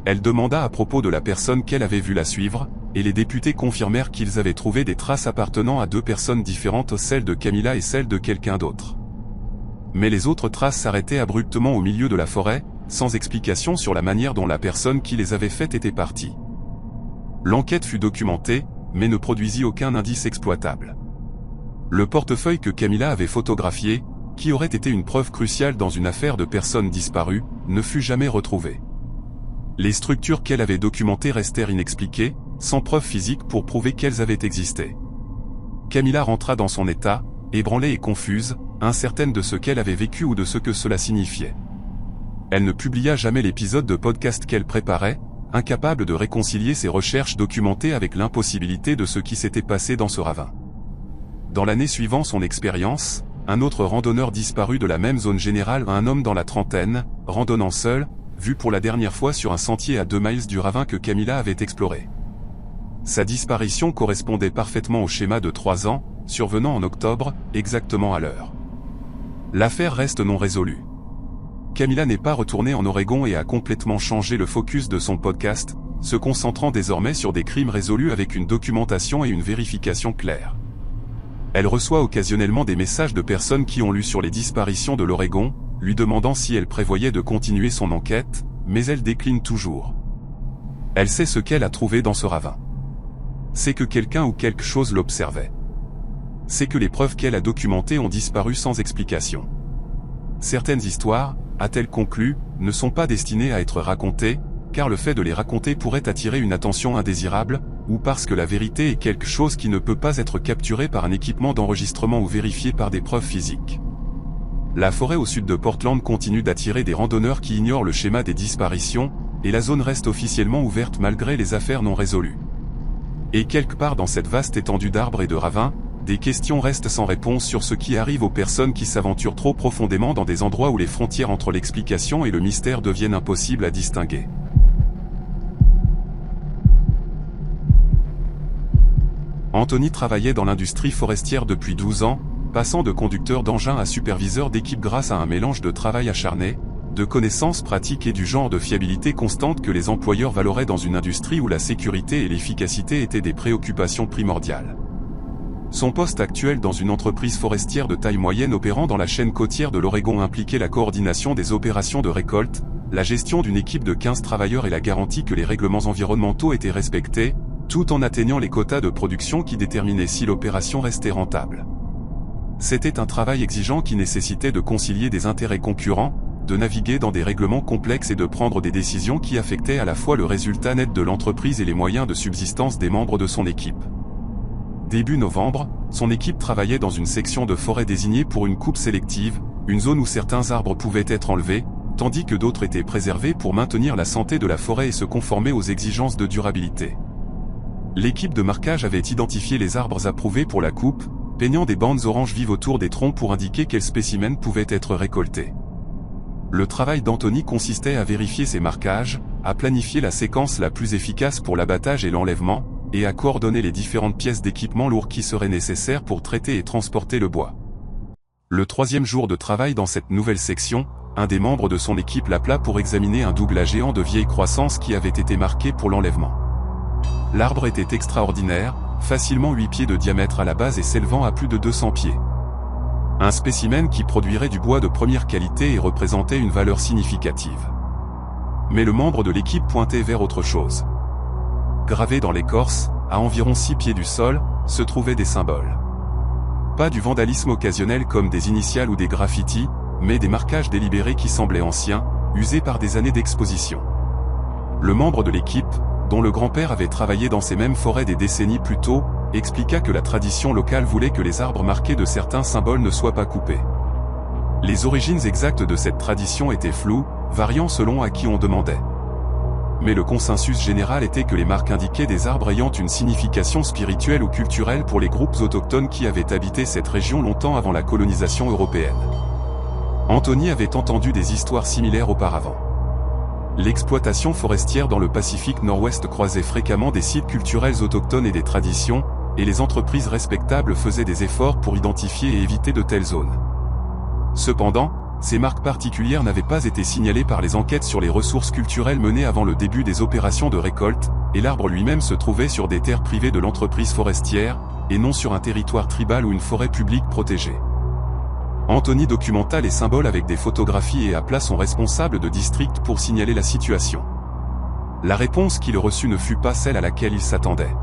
Elle demanda à propos de la personne qu'elle avait vue la suivre, et les députés confirmèrent qu'ils avaient trouvé des traces appartenant à 2 personnes différentes, celle de Camilla et celle de quelqu'un d'autre. Mais les autres traces s'arrêtaient abruptement au milieu de la forêt, sans explication sur la manière dont la personne qui les avait faites était partie. L'enquête fut documentée, mais ne produisit aucun indice exploitable. Le portefeuille que Camilla avait photographié, qui aurait été une preuve cruciale dans une affaire de personnes disparues, ne fut jamais retrouvé. Les structures qu'elle avait documentées restèrent inexpliquées, sans preuve physique pour prouver qu'elles avaient existé. Camilla rentra dans son état, ébranlée et confuse, incertaine de ce qu'elle avait vécu ou de ce que cela signifiait. Elle ne publia jamais l'épisode de podcast qu'elle préparait, incapable de réconcilier ses recherches documentées avec l'impossibilité de ce qui s'était passé dans ce ravin. Dans l'année suivant son expérience, un autre randonneur disparu de la même zone générale, un homme dans la trentaine, randonnant seul, vu pour la dernière fois sur un sentier à 2 miles du ravin que Camilla avait exploré. Sa disparition correspondait parfaitement au schéma de 3 ans, survenant en octobre, exactement à l'heure. L'affaire reste non résolue. Camilla n'est pas retournée en Oregon et a complètement changé le focus de son podcast, se concentrant désormais sur des crimes résolus avec une documentation et une vérification claire. Elle reçoit occasionnellement des messages de personnes qui ont lu sur les disparitions de l'Oregon, lui demandant si elle prévoyait de continuer son enquête, mais elle décline toujours. Elle sait ce qu'elle a trouvé dans ce ravin. C'est que quelqu'un ou quelque chose l'observait. C'est que les preuves qu'elle a documentées ont disparu sans explication. Certaines histoires, a-t-elle conclu, ne sont pas destinées à être racontées, car le fait de les raconter pourrait attirer une attention indésirable, ou parce que la vérité est quelque chose qui ne peut pas être capturé par un équipement d'enregistrement ou vérifié par des preuves physiques. La forêt au sud de Portland continue d'attirer des randonneurs qui ignorent le schéma des disparitions, et la zone reste officiellement ouverte malgré les affaires non résolues. Et quelque part dans cette vaste étendue d'arbres et de ravins, des questions restent sans réponse sur ce qui arrive aux personnes qui s'aventurent trop profondément dans des endroits où les frontières entre l'explication et le mystère deviennent impossibles à distinguer. Anthony travaillait dans l'industrie forestière depuis 12 ans, passant de conducteur d'engin à superviseur d'équipe grâce à un mélange de travail acharné, de connaissances pratiques et du genre de fiabilité constante que les employeurs valoraient dans une industrie où la sécurité et l'efficacité étaient des préoccupations primordiales. Son poste actuel dans une entreprise forestière de taille moyenne opérant dans la chaîne côtière de l'Oregon impliquait la coordination des opérations de récolte, la gestion d'une équipe de 15 travailleurs et la garantie que les règlements environnementaux étaient respectés, tout en atteignant les quotas de production qui déterminaient si l'opération restait rentable. C'était un travail exigeant qui nécessitait de concilier des intérêts concurrents, de naviguer dans des règlements complexes et de prendre des décisions qui affectaient à la fois le résultat net de l'entreprise et les moyens de subsistance des membres de son équipe. Début novembre, son équipe travaillait dans une section de forêt désignée pour une coupe sélective, une zone où certains arbres pouvaient être enlevés, tandis que d'autres étaient préservés pour maintenir la santé de la forêt et se conformer aux exigences de durabilité. L'équipe de marquage avait identifié les arbres approuvés pour la coupe, peignant des bandes oranges vives autour des troncs pour indiquer quels spécimens pouvaient être récoltés. Le travail d'Anthony consistait à vérifier ces marquages, à planifier la séquence la plus efficace pour l'abattage et l'enlèvement, et à coordonner les différentes pièces d'équipement lourd qui seraient nécessaires pour traiter et transporter le bois. Le troisième jour de travail dans cette nouvelle section, un des membres de son équipe l'appela pour examiner un douglas géant de vieille croissance qui avait été marqué pour l'enlèvement. L'arbre était extraordinaire, facilement 8 pieds de diamètre à la base et s'élevant à plus de 200 pieds. Un spécimen qui produirait du bois de première qualité et représentait une valeur significative. Mais le membre de l'équipe pointait vers autre chose. Gravé dans l'écorce, à environ 6 pieds du sol, se trouvaient des symboles. Pas du vandalisme occasionnel comme des initiales ou des graffitis, mais des marquages délibérés qui semblaient anciens, usés par des années d'exposition. Le membre de l'équipe, dont le grand-père avait travaillé dans ces mêmes forêts des décennies plus tôt, expliqua que la tradition locale voulait que les arbres marqués de certains symboles ne soient pas coupés. Les origines exactes de cette tradition étaient floues, variant selon à qui on demandait. Mais le consensus général était que les marques indiquaient des arbres ayant une signification spirituelle ou culturelle pour les groupes autochtones qui avaient habité cette région longtemps avant la colonisation européenne. Anthony avait entendu des histoires similaires auparavant. L'exploitation forestière dans le Pacifique Nord-Ouest croisait fréquemment des sites culturels autochtones et des traditions, et les entreprises respectables faisaient des efforts pour identifier et éviter de telles zones. Cependant, ces marques particulières n'avaient pas été signalées par les enquêtes sur les ressources culturelles menées avant le début des opérations de récolte, et l'arbre lui-même se trouvait sur des terres privées de l'entreprise forestière, et non sur un territoire tribal ou une forêt publique protégée. Anthony documenta les symboles avec des photographies et appela son responsable de district pour signaler la situation. La réponse qu'il reçut ne fut pas celle à laquelle il s'attendait.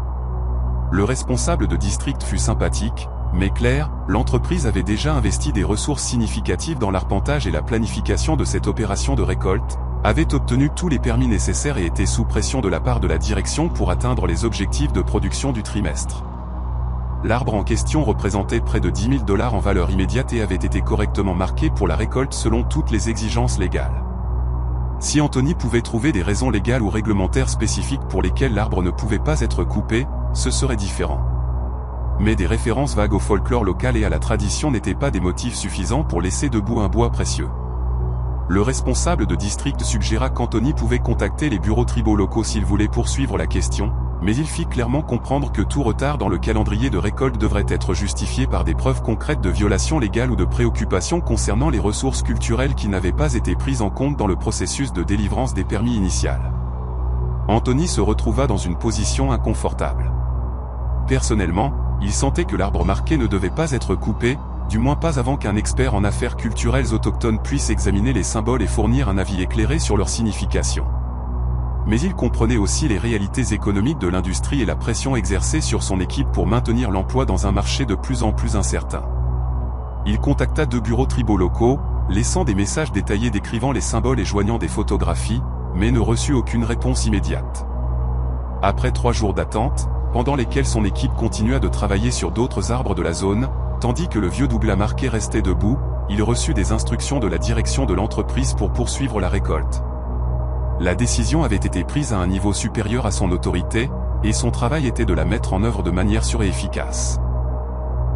Le responsable de district fut sympathique, mais clair, l'entreprise avait déjà investi des ressources significatives dans l'arpentage et la planification de cette opération de récolte, avait obtenu tous les permis nécessaires et était sous pression de la part de la direction pour atteindre les objectifs de production du trimestre. L'arbre en question représentait près de $10 000 en valeur immédiate et avait été correctement marqué pour la récolte selon toutes les exigences légales. Si Anthony pouvait trouver des raisons légales ou réglementaires spécifiques pour lesquelles l'arbre ne pouvait pas être coupé, ce serait différent. Mais des références vagues au folklore local et à la tradition n'étaient pas des motifs suffisants pour laisser debout un bois précieux. Le responsable de district suggéra qu'Anthony pouvait contacter les bureaux tribaux locaux s'il voulait poursuivre la question, mais il fit clairement comprendre que tout retard dans le calendrier de récolte devrait être justifié par des preuves concrètes de violation légale ou de préoccupation concernant les ressources culturelles qui n'avaient pas été prises en compte dans le processus de délivrance des permis initial. Anthony se retrouva dans une position inconfortable. Personnellement, il sentait que l'arbre marqué ne devait pas être coupé, du moins pas avant qu'un expert en affaires culturelles autochtones puisse examiner les symboles et fournir un avis éclairé sur leur signification. Mais il comprenait aussi les réalités économiques de l'industrie et la pression exercée sur son équipe pour maintenir l'emploi dans un marché de plus en plus incertain. Il contacta 2 bureaux tribaux locaux, laissant des messages détaillés décrivant les symboles et joignant des photographies, mais ne reçut aucune réponse immédiate. Après 3 jours d'attente, pendant lesquels son équipe continua de travailler sur d'autres arbres de la zone, tandis que le vieux douglas marqué restait debout, il reçut des instructions de la direction de l'entreprise pour poursuivre la récolte. La décision avait été prise à un niveau supérieur à son autorité, et son travail était de la mettre en œuvre de manière sûre et efficace.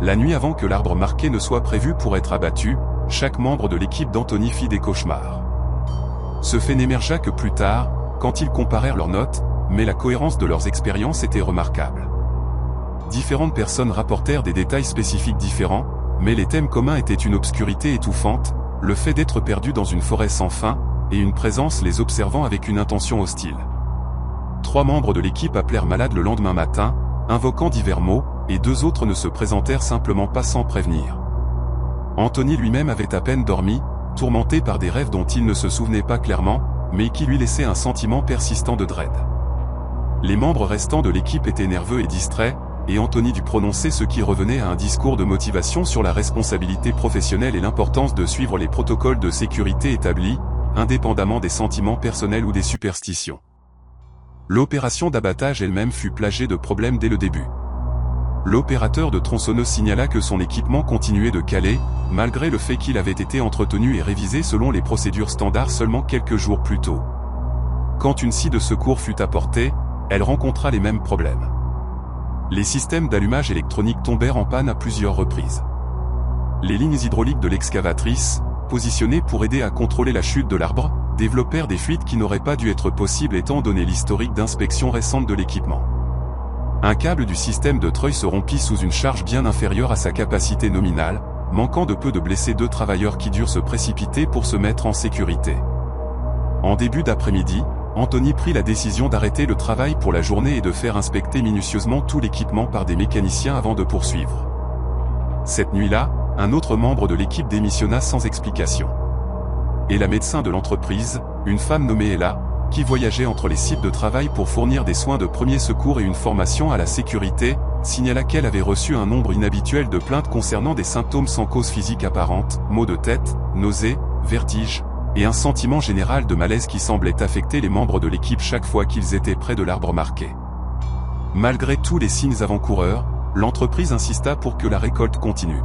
La nuit avant que l'arbre marqué ne soit prévu pour être abattu, chaque membre de l'équipe d'Anthony fit des cauchemars. Ce fait n'émergea que plus tard, quand ils comparèrent leurs notes, mais la cohérence de leurs expériences était remarquable. Différentes personnes rapportèrent des détails spécifiques différents, Mais les thèmes communs étaient une obscurité étouffante, le fait d'être perdu dans une forêt sans fin, et une présence les observant avec une intention hostile. 3 membres de l'équipe appelèrent malade le lendemain matin, invoquant divers maux, et 2 autres ne se présentèrent simplement pas sans prévenir. Anthony lui-même avait à peine dormi, tourmenté par des rêves dont il ne se souvenait pas clairement, mais qui lui laissaient un sentiment persistant de dread. Les membres restants de l'équipe étaient nerveux et distraits, et Anthony dut prononcer ce qui revenait à un discours de motivation sur la responsabilité professionnelle et l'importance de suivre les protocoles de sécurité établis, indépendamment des sentiments personnels ou des superstitions. L'opération d'abattage elle-même fut plaguée de problèmes dès le début. L'opérateur de tronçonneuse signala que son équipement continuait de caler, malgré le fait qu'il avait été entretenu et révisé selon les procédures standards seulement quelques jours plus tôt. Quand une scie de secours fut apportée, elle rencontra les mêmes problèmes. Les systèmes d'allumage électronique tombèrent en panne à plusieurs reprises. Les lignes hydrauliques de l'excavatrice, positionnées pour aider à contrôler la chute de l'arbre, développèrent des fuites qui n'auraient pas dû être possibles étant donné l'historique d'inspection récente de l'équipement. Un câble du système de treuil se rompit sous une charge bien inférieure à sa capacité nominale, manquant de peu de blesser 2 travailleurs qui durent se précipiter pour se mettre en sécurité. En début d'après-midi, Anthony prit la décision d'arrêter le travail pour la journée et de faire inspecter minutieusement tout l'équipement par des mécaniciens avant de poursuivre. Cette nuit-là, un autre membre de l'équipe démissionna sans explication. Et la médecin de l'entreprise, une femme nommée Ella, qui voyageait entre les sites de travail pour fournir des soins de premier secours et une formation à la sécurité, signala qu'elle avait reçu un nombre inhabituel de plaintes concernant des symptômes sans cause physique apparente, maux de tête, nausées, vertiges, et un sentiment général de malaise qui semblait affecter les membres de l'équipe chaque fois qu'ils étaient près de l'arbre marqué. Malgré tous les signes avant-coureurs, l'entreprise insista pour que la récolte continue.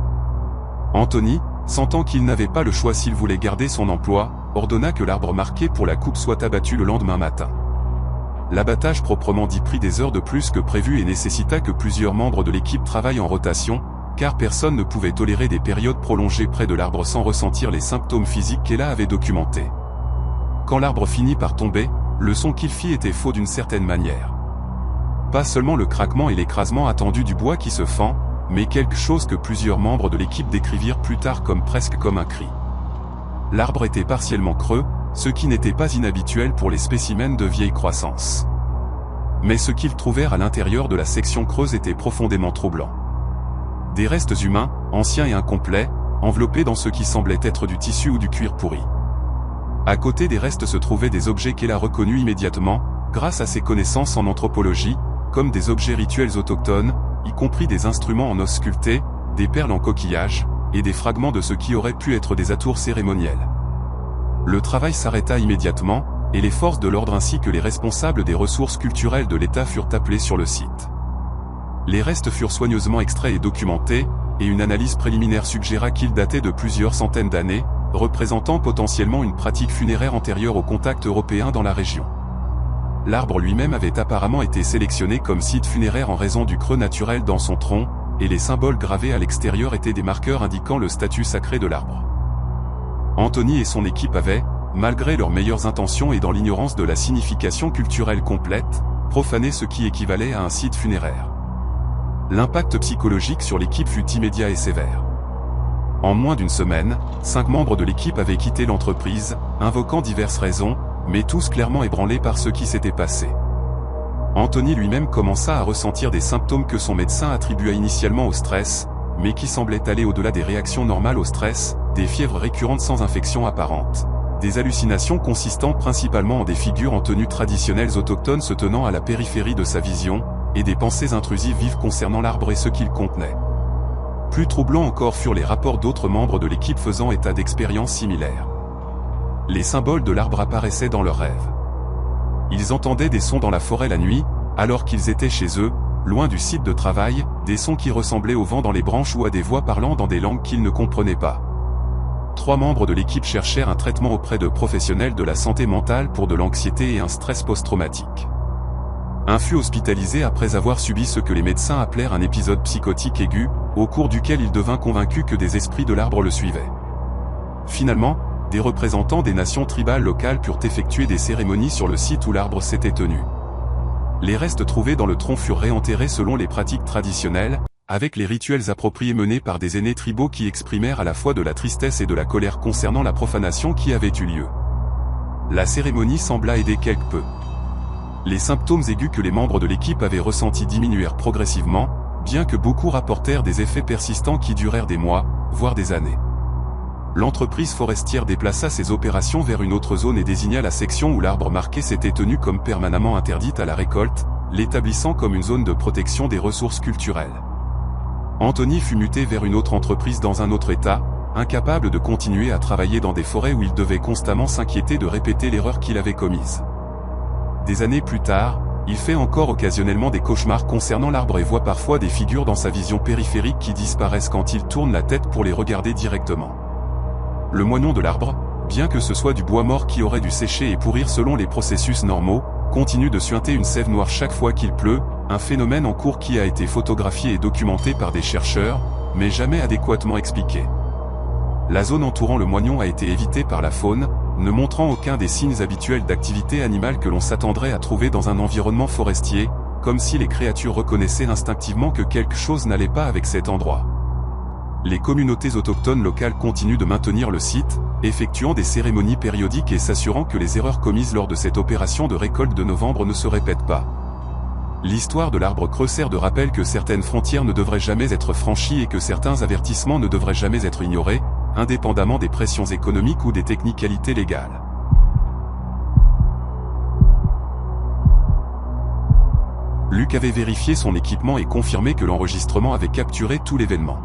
Anthony, sentant qu'il n'avait pas le choix s'il voulait garder son emploi, ordonna que l'arbre marqué pour la coupe soit abattu le lendemain matin. L'abattage proprement dit prit des heures de plus que prévu et nécessita que plusieurs membres de l'équipe travaillent en rotation, car personne ne pouvait tolérer des périodes prolongées près de l'arbre sans ressentir les symptômes physiques qu'Ella avait documentés. Quand l'arbre finit par tomber, le son qu'il fit était faux d'une certaine manière. Pas seulement le craquement et l'écrasement attendu du bois qui se fend, mais quelque chose que plusieurs membres de l'équipe décrivirent plus tard presque comme un cri. L'arbre était partiellement creux, ce qui n'était pas inhabituel pour les spécimens de vieille croissance. Mais ce qu'ils trouvèrent à l'intérieur de la section creuse était profondément troublant. Des restes humains, anciens et incomplets, enveloppés dans ce qui semblait être du tissu ou du cuir pourri. À côté des restes se trouvaient des objets qu'elle a reconnus immédiatement, grâce à ses connaissances en anthropologie, comme des objets rituels autochtones, y compris des instruments en os sculptés, des perles en coquillage, et des fragments de ce qui aurait pu être des atours cérémoniels. Le travail s'arrêta immédiatement, et les forces de l'ordre ainsi que les responsables des ressources culturelles de l'État furent appelés sur le site. Les restes furent soigneusement extraits et documentés, et une analyse préliminaire suggéra qu'ils dataient de plusieurs centaines d'années, représentant potentiellement une pratique funéraire antérieure au contact européen dans la région. L'arbre lui-même avait apparemment été sélectionné comme site funéraire en raison du creux naturel dans son tronc, et les symboles gravés à l'extérieur étaient des marqueurs indiquant le statut sacré de l'arbre. Anthony et son équipe avaient, malgré leurs meilleures intentions et dans l'ignorance de la signification culturelle complète, profané ce qui équivalait à un site funéraire. L'impact psychologique sur l'équipe fut immédiat et sévère. En moins d'une semaine, 5 membres de l'équipe avaient quitté l'entreprise, invoquant diverses raisons, mais tous clairement ébranlés par ce qui s'était passé. Anthony lui-même commença à ressentir des symptômes que son médecin attribua initialement au stress, mais qui semblaient aller au-delà des réactions normales au stress, des fièvres récurrentes sans infection apparente, des hallucinations consistant principalement en des figures en tenues traditionnelles autochtones se tenant à la périphérie de sa vision, et des pensées intrusives vives concernant l'arbre et ce qu'il contenait. Plus troublants encore furent les rapports d'autres membres de l'équipe faisant état d'expériences similaires. Les symboles de l'arbre apparaissaient dans leurs rêves. Ils entendaient des sons dans la forêt la nuit, alors qu'ils étaient chez eux, loin du site de travail, des sons qui ressemblaient au vent dans les branches ou à des voix parlant dans des langues qu'ils ne comprenaient pas. 3 membres de l'équipe cherchèrent un traitement auprès de professionnels de la santé mentale pour de l'anxiété et un stress post-traumatique. Un fut hospitalisé après avoir subi ce que les médecins appelèrent un épisode psychotique aigu, au cours duquel il devint convaincu que des esprits de l'arbre le suivaient. Finalement, des représentants des nations tribales locales purent effectuer des cérémonies sur le site où l'arbre s'était tenu. Les restes trouvés dans le tronc furent réenterrés selon les pratiques traditionnelles, avec les rituels appropriés menés par des aînés tribaux qui exprimèrent à la fois de la tristesse et de la colère concernant la profanation qui avait eu lieu. La cérémonie sembla aider quelque peu. Les symptômes aigus que les membres de l'équipe avaient ressentis diminuèrent progressivement, bien que beaucoup rapportèrent des effets persistants qui durèrent des mois, voire des années. L'entreprise forestière déplaça ses opérations vers une autre zone et désigna la section où l'arbre marqué s'était tenu comme permanemment interdite à la récolte, l'établissant comme une zone de protection des ressources culturelles. Anthony fut muté vers une autre entreprise dans un autre état, incapable de continuer à travailler dans des forêts où il devait constamment s'inquiéter de répéter l'erreur qu'il avait commise. Des années plus tard, il fait encore occasionnellement des cauchemars concernant l'arbre et voit parfois des figures dans sa vision périphérique qui disparaissent quand il tourne la tête pour les regarder directement. Le moignon de l'arbre, bien que ce soit du bois mort qui aurait dû sécher et pourrir selon les processus normaux, continue de suinter une sève noire chaque fois qu'il pleut, un phénomène en cours qui a été photographié et documenté par des chercheurs, mais jamais adéquatement expliqué. La zone entourant le moignon a été évitée par la faune, ne montrant aucun des signes habituels d'activité animale que l'on s'attendrait à trouver dans un environnement forestier, comme si les créatures reconnaissaient instinctivement que quelque chose n'allait pas avec cet endroit. Les communautés autochtones locales continuent de maintenir le site, effectuant des cérémonies périodiques et s'assurant que les erreurs commises lors de cette opération de récolte de novembre ne se répètent pas. L'histoire de l'arbre creux sert de rappel que certaines frontières ne devraient jamais être franchies et que certains avertissements ne devraient jamais être ignorés, indépendamment des pressions économiques ou des technicalités légales. Luc avait vérifié son équipement et confirmé que l'enregistrement avait capturé tout l'événement.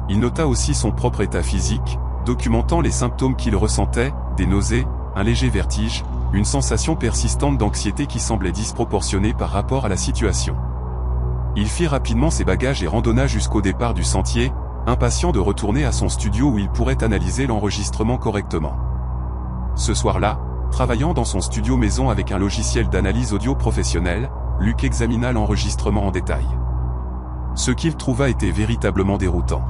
Il nota aussi son propre état physique, documentant les symptômes qu'il ressentait, des nausées, un léger vertige, une sensation persistante d'anxiété qui semblait disproportionnée par rapport à la situation. Il fit rapidement ses bagages et randonna jusqu'au départ du sentier, impatient de retourner à son studio où il pourrait analyser l'enregistrement correctement. Ce soir-là, travaillant dans son studio maison avec un logiciel d'analyse audio professionnel, Luc examina l'enregistrement en détail. Ce qu'il trouva était véritablement déroutant.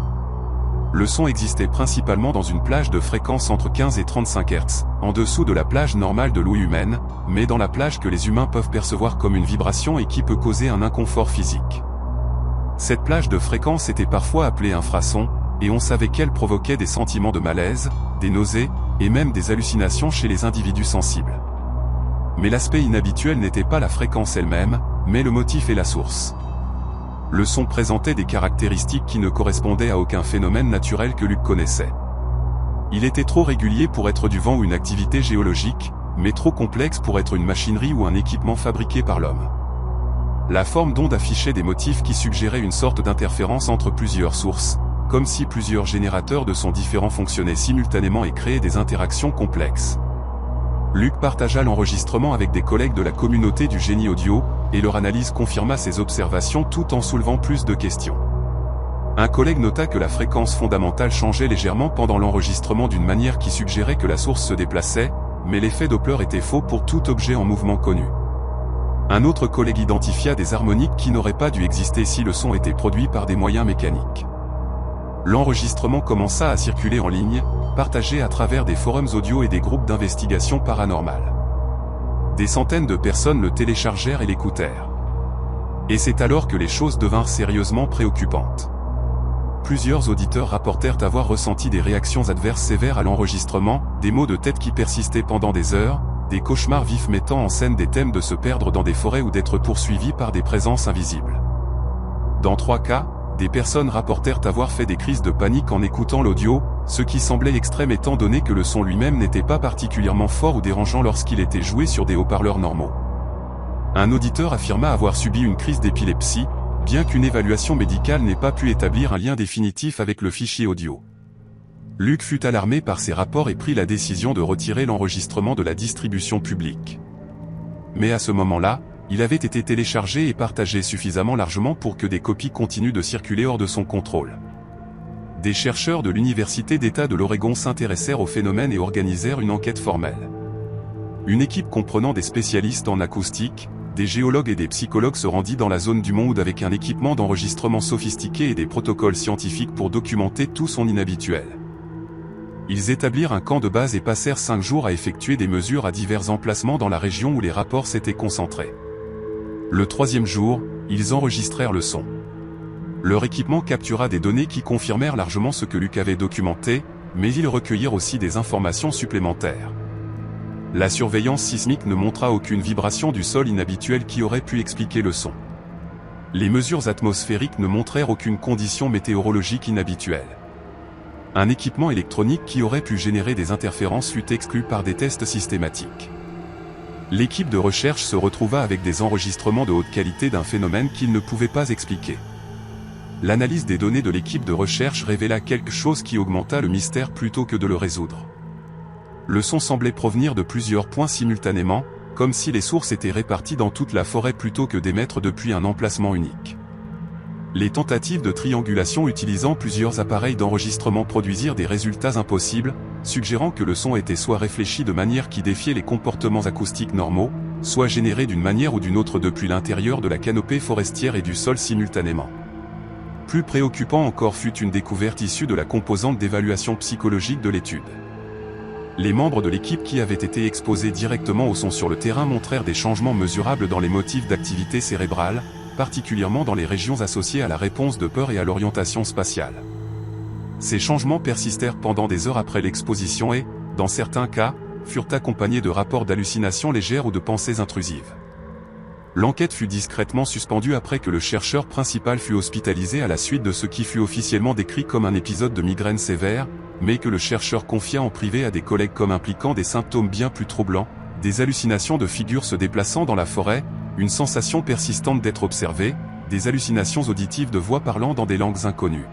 Le son existait principalement dans une plage de fréquence entre 15 et 35 Hz, en dessous de la plage normale de l'ouïe humaine, mais dans la plage que les humains peuvent percevoir comme une vibration et qui peut causer un inconfort physique. Cette plage de fréquence était parfois appelée infrason, et on savait qu'elle provoquait des sentiments de malaise, des nausées, et même des hallucinations chez les individus sensibles. Mais l'aspect inhabituel n'était pas la fréquence elle-même, mais le motif et la source. Le son présentait des caractéristiques qui ne correspondaient à aucun phénomène naturel que Luc connaissait. Il était trop régulier pour être du vent ou une activité géologique, mais trop complexe pour être une machinerie ou un équipement fabriqué par l'homme. La forme d'onde affichait des motifs qui suggéraient une sorte d'interférence entre plusieurs sources, comme si plusieurs générateurs de sons différents fonctionnaient simultanément et créaient des interactions complexes. Luc partagea l'enregistrement avec des collègues de la communauté du génie audio, et leur analyse confirma ses observations tout en soulevant plus de questions. Un collègue nota que la fréquence fondamentale changeait légèrement pendant l'enregistrement d'une manière qui suggérait que la source se déplaçait, mais l'effet Doppler était faux pour tout objet en mouvement connu. Un autre collègue identifia des harmoniques qui n'auraient pas dû exister si le son était produit par des moyens mécaniques. L'enregistrement commença à circuler en ligne, partagé à travers des forums audio et des groupes d'investigation paranormale. Des centaines de personnes le téléchargèrent et l'écoutèrent. Et c'est alors que les choses devinrent sérieusement préoccupantes. Plusieurs auditeurs rapportèrent avoir ressenti des réactions adverses sévères à l'enregistrement, des maux de tête qui persistaient pendant des heures, des cauchemars vifs mettant en scène des thèmes de se perdre dans des forêts ou d'être poursuivis par des présences invisibles. Dans 3 cas, des personnes rapportèrent avoir fait des crises de panique en écoutant l'audio, ce qui semblait extrême étant donné que le son lui-même n'était pas particulièrement fort ou dérangeant lorsqu'il était joué sur des haut-parleurs normaux. Un auditeur affirma avoir subi une crise d'épilepsie, bien qu'une évaluation médicale n'ait pas pu établir un lien définitif avec le fichier audio. Luc fut alarmé par ces rapports et prit la décision de retirer l'enregistrement de la distribution publique. Mais à ce moment-là, il avait été téléchargé et partagé suffisamment largement pour que des copies continuent de circuler hors de son contrôle. Des chercheurs de l'Université d'État de l'Oregon s'intéressèrent au phénomène et organisèrent une enquête formelle. Une équipe comprenant des spécialistes en acoustique, des géologues et des psychologues se rendit dans la zone du Mont Hood avec un équipement d'enregistrement sophistiqué et des protocoles scientifiques pour documenter tout son inhabituel. Ils établirent un camp de base et passèrent 5 jours à effectuer des mesures à divers emplacements dans la région où les rapports s'étaient concentrés. Le 3e jour, ils enregistrèrent le son. Leur équipement captura des données qui confirmèrent largement ce que Luc avait documenté, mais ils recueillirent aussi des informations supplémentaires. La surveillance sismique ne montra aucune vibration du sol inhabituelle qui aurait pu expliquer le son. Les mesures atmosphériques ne montrèrent aucune condition météorologique inhabituelle. Un équipement électronique qui aurait pu générer des interférences fut exclu par des tests systématiques. L'équipe de recherche se retrouva avec des enregistrements de haute qualité d'un phénomène qu'ils ne pouvaient pas expliquer. L'analyse des données de l'équipe de recherche révéla quelque chose qui augmenta le mystère plutôt que de le résoudre. Le son semblait provenir de plusieurs points simultanément, comme si les sources étaient réparties dans toute la forêt plutôt que d'émettre depuis un emplacement unique. Les tentatives de triangulation utilisant plusieurs appareils d'enregistrement produisirent des résultats impossibles, suggérant que le son était soit réfléchi de manière qui défiait les comportements acoustiques normaux, soit généré d'une manière ou d'une autre depuis l'intérieur de la canopée forestière et du sol simultanément. Plus préoccupant encore fut une découverte issue de la composante d'évaluation psychologique de l'étude. Les membres de l'équipe qui avaient été exposés directement au son sur le terrain montrèrent des changements mesurables dans les motifs d'activité cérébrale, particulièrement dans les régions associées à la réponse de peur et à l'orientation spatiale. Ces changements persistèrent pendant des heures après l'exposition et, dans certains cas, furent accompagnés de rapports d'hallucinations légères ou de pensées intrusives. L'enquête fut discrètement suspendue après que le chercheur principal fut hospitalisé à la suite de ce qui fut officiellement décrit comme un épisode de migraine sévère, mais que le chercheur confia en privé à des collègues comme impliquant des symptômes bien plus troublants, des hallucinations de figures se déplaçant dans la forêt, une sensation persistante d'être observé, des hallucinations auditives de voix parlant dans des langues inconnues.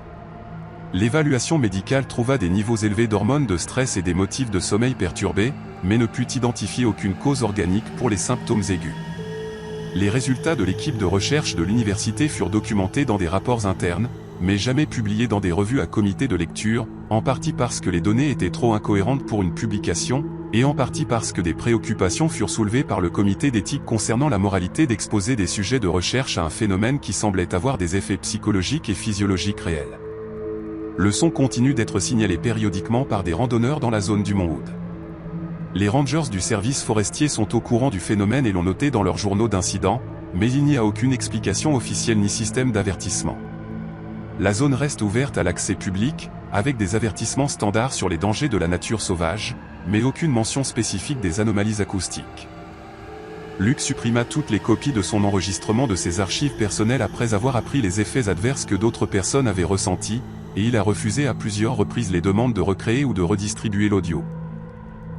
L'évaluation médicale trouva des niveaux élevés d'hormones de stress et des motifs de sommeil perturbés, mais ne put identifier aucune cause organique pour les symptômes aigus. Les résultats de l'équipe de recherche de l'université furent documentés dans des rapports internes, mais jamais publiés dans des revues à comité de lecture, en partie parce que les données étaient trop incohérentes pour une publication, et en partie parce que des préoccupations furent soulevées par le comité d'éthique concernant la moralité d'exposer des sujets de recherche à un phénomène qui semblait avoir des effets psychologiques et physiologiques réels. Le son continue d'être signalé périodiquement par des randonneurs dans la zone du Mont Hood. Les rangers du service forestier sont au courant du phénomène et l'ont noté dans leurs journaux d'incidents, mais il n'y a aucune explication officielle ni système d'avertissement. La zone reste ouverte à l'accès public, avec des avertissements standards sur les dangers de la nature sauvage, mais aucune mention spécifique des anomalies acoustiques. Luc supprima toutes les copies de son enregistrement de ses archives personnelles après avoir appris les effets adverses que d'autres personnes avaient ressentis, et il a refusé à plusieurs reprises les demandes de recréer ou de redistribuer l'audio.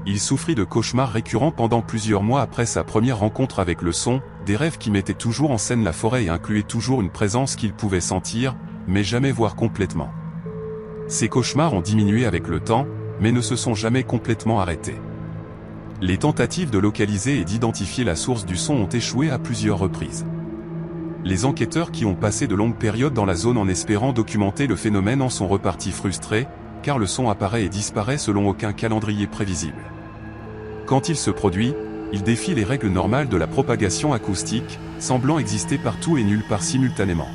Il souffrit de cauchemars récurrents pendant plusieurs mois après sa première rencontre avec le son, des rêves qui mettaient toujours en scène la forêt et incluaient toujours une présence qu'il pouvait sentir, mais jamais voir complètement. Ces cauchemars ont diminué avec le temps, mais ne se sont jamais complètement arrêtés. Les tentatives de localiser et d'identifier la source du son ont échoué à plusieurs reprises. Les enquêteurs qui ont passé de longues périodes dans la zone en espérant documenter le phénomène en sont repartis frustrés, car le son apparaît et disparaît selon aucun calendrier prévisible. Quand il se produit, il défie les règles normales de la propagation acoustique, semblant exister partout et nulle part simultanément.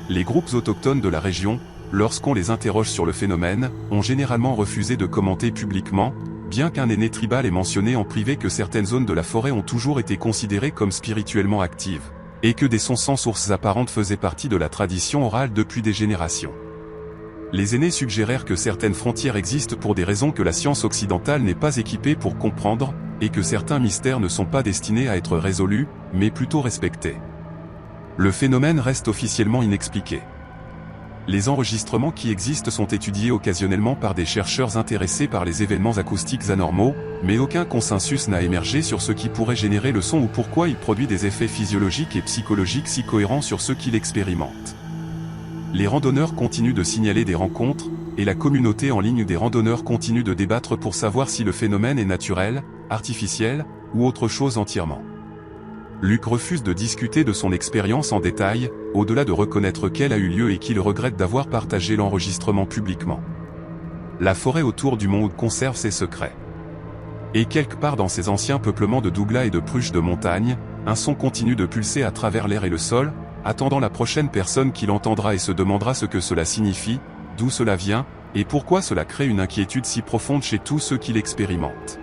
Les groupes autochtones de la région, lorsqu'on les interroge sur le phénomène, ont généralement refusé de commenter publiquement, bien qu'un aîné tribal ait mentionné en privé que certaines zones de la forêt ont toujours été considérées comme spirituellement actives, et que des sons sans sources apparentes faisaient partie de la tradition orale depuis des générations. Les aînés suggérèrent que certaines frontières existent pour des raisons que la science occidentale n'est pas équipée pour comprendre, et que certains mystères ne sont pas destinés à être résolus, mais plutôt respectés. Le phénomène reste officiellement inexpliqué. Les enregistrements qui existent sont étudiés occasionnellement par des chercheurs intéressés par les événements acoustiques anormaux, mais aucun consensus n'a émergé sur ce qui pourrait générer le son ou pourquoi il produit des effets physiologiques et psychologiques si cohérents sur ceux qui l'expérimentent. Les randonneurs continuent de signaler des rencontres, et la communauté en ligne des randonneurs continue de débattre pour savoir si le phénomène est naturel, artificiel, ou autre chose entièrement. Luc refuse de discuter de son expérience en détail, au-delà de reconnaître qu'elle a eu lieu et qu'il regrette d'avoir partagé l'enregistrement publiquement. La forêt autour du Mont Hood conserve ses secrets. Et quelque part dans ces anciens peuplements de douglas et de pruches de montagne, un son continue de pulser à travers l'air et le sol, attendant la prochaine personne qui l'entendra et se demandera ce que cela signifie, d'où cela vient, et pourquoi cela crée une inquiétude si profonde chez tous ceux qui l'expérimentent.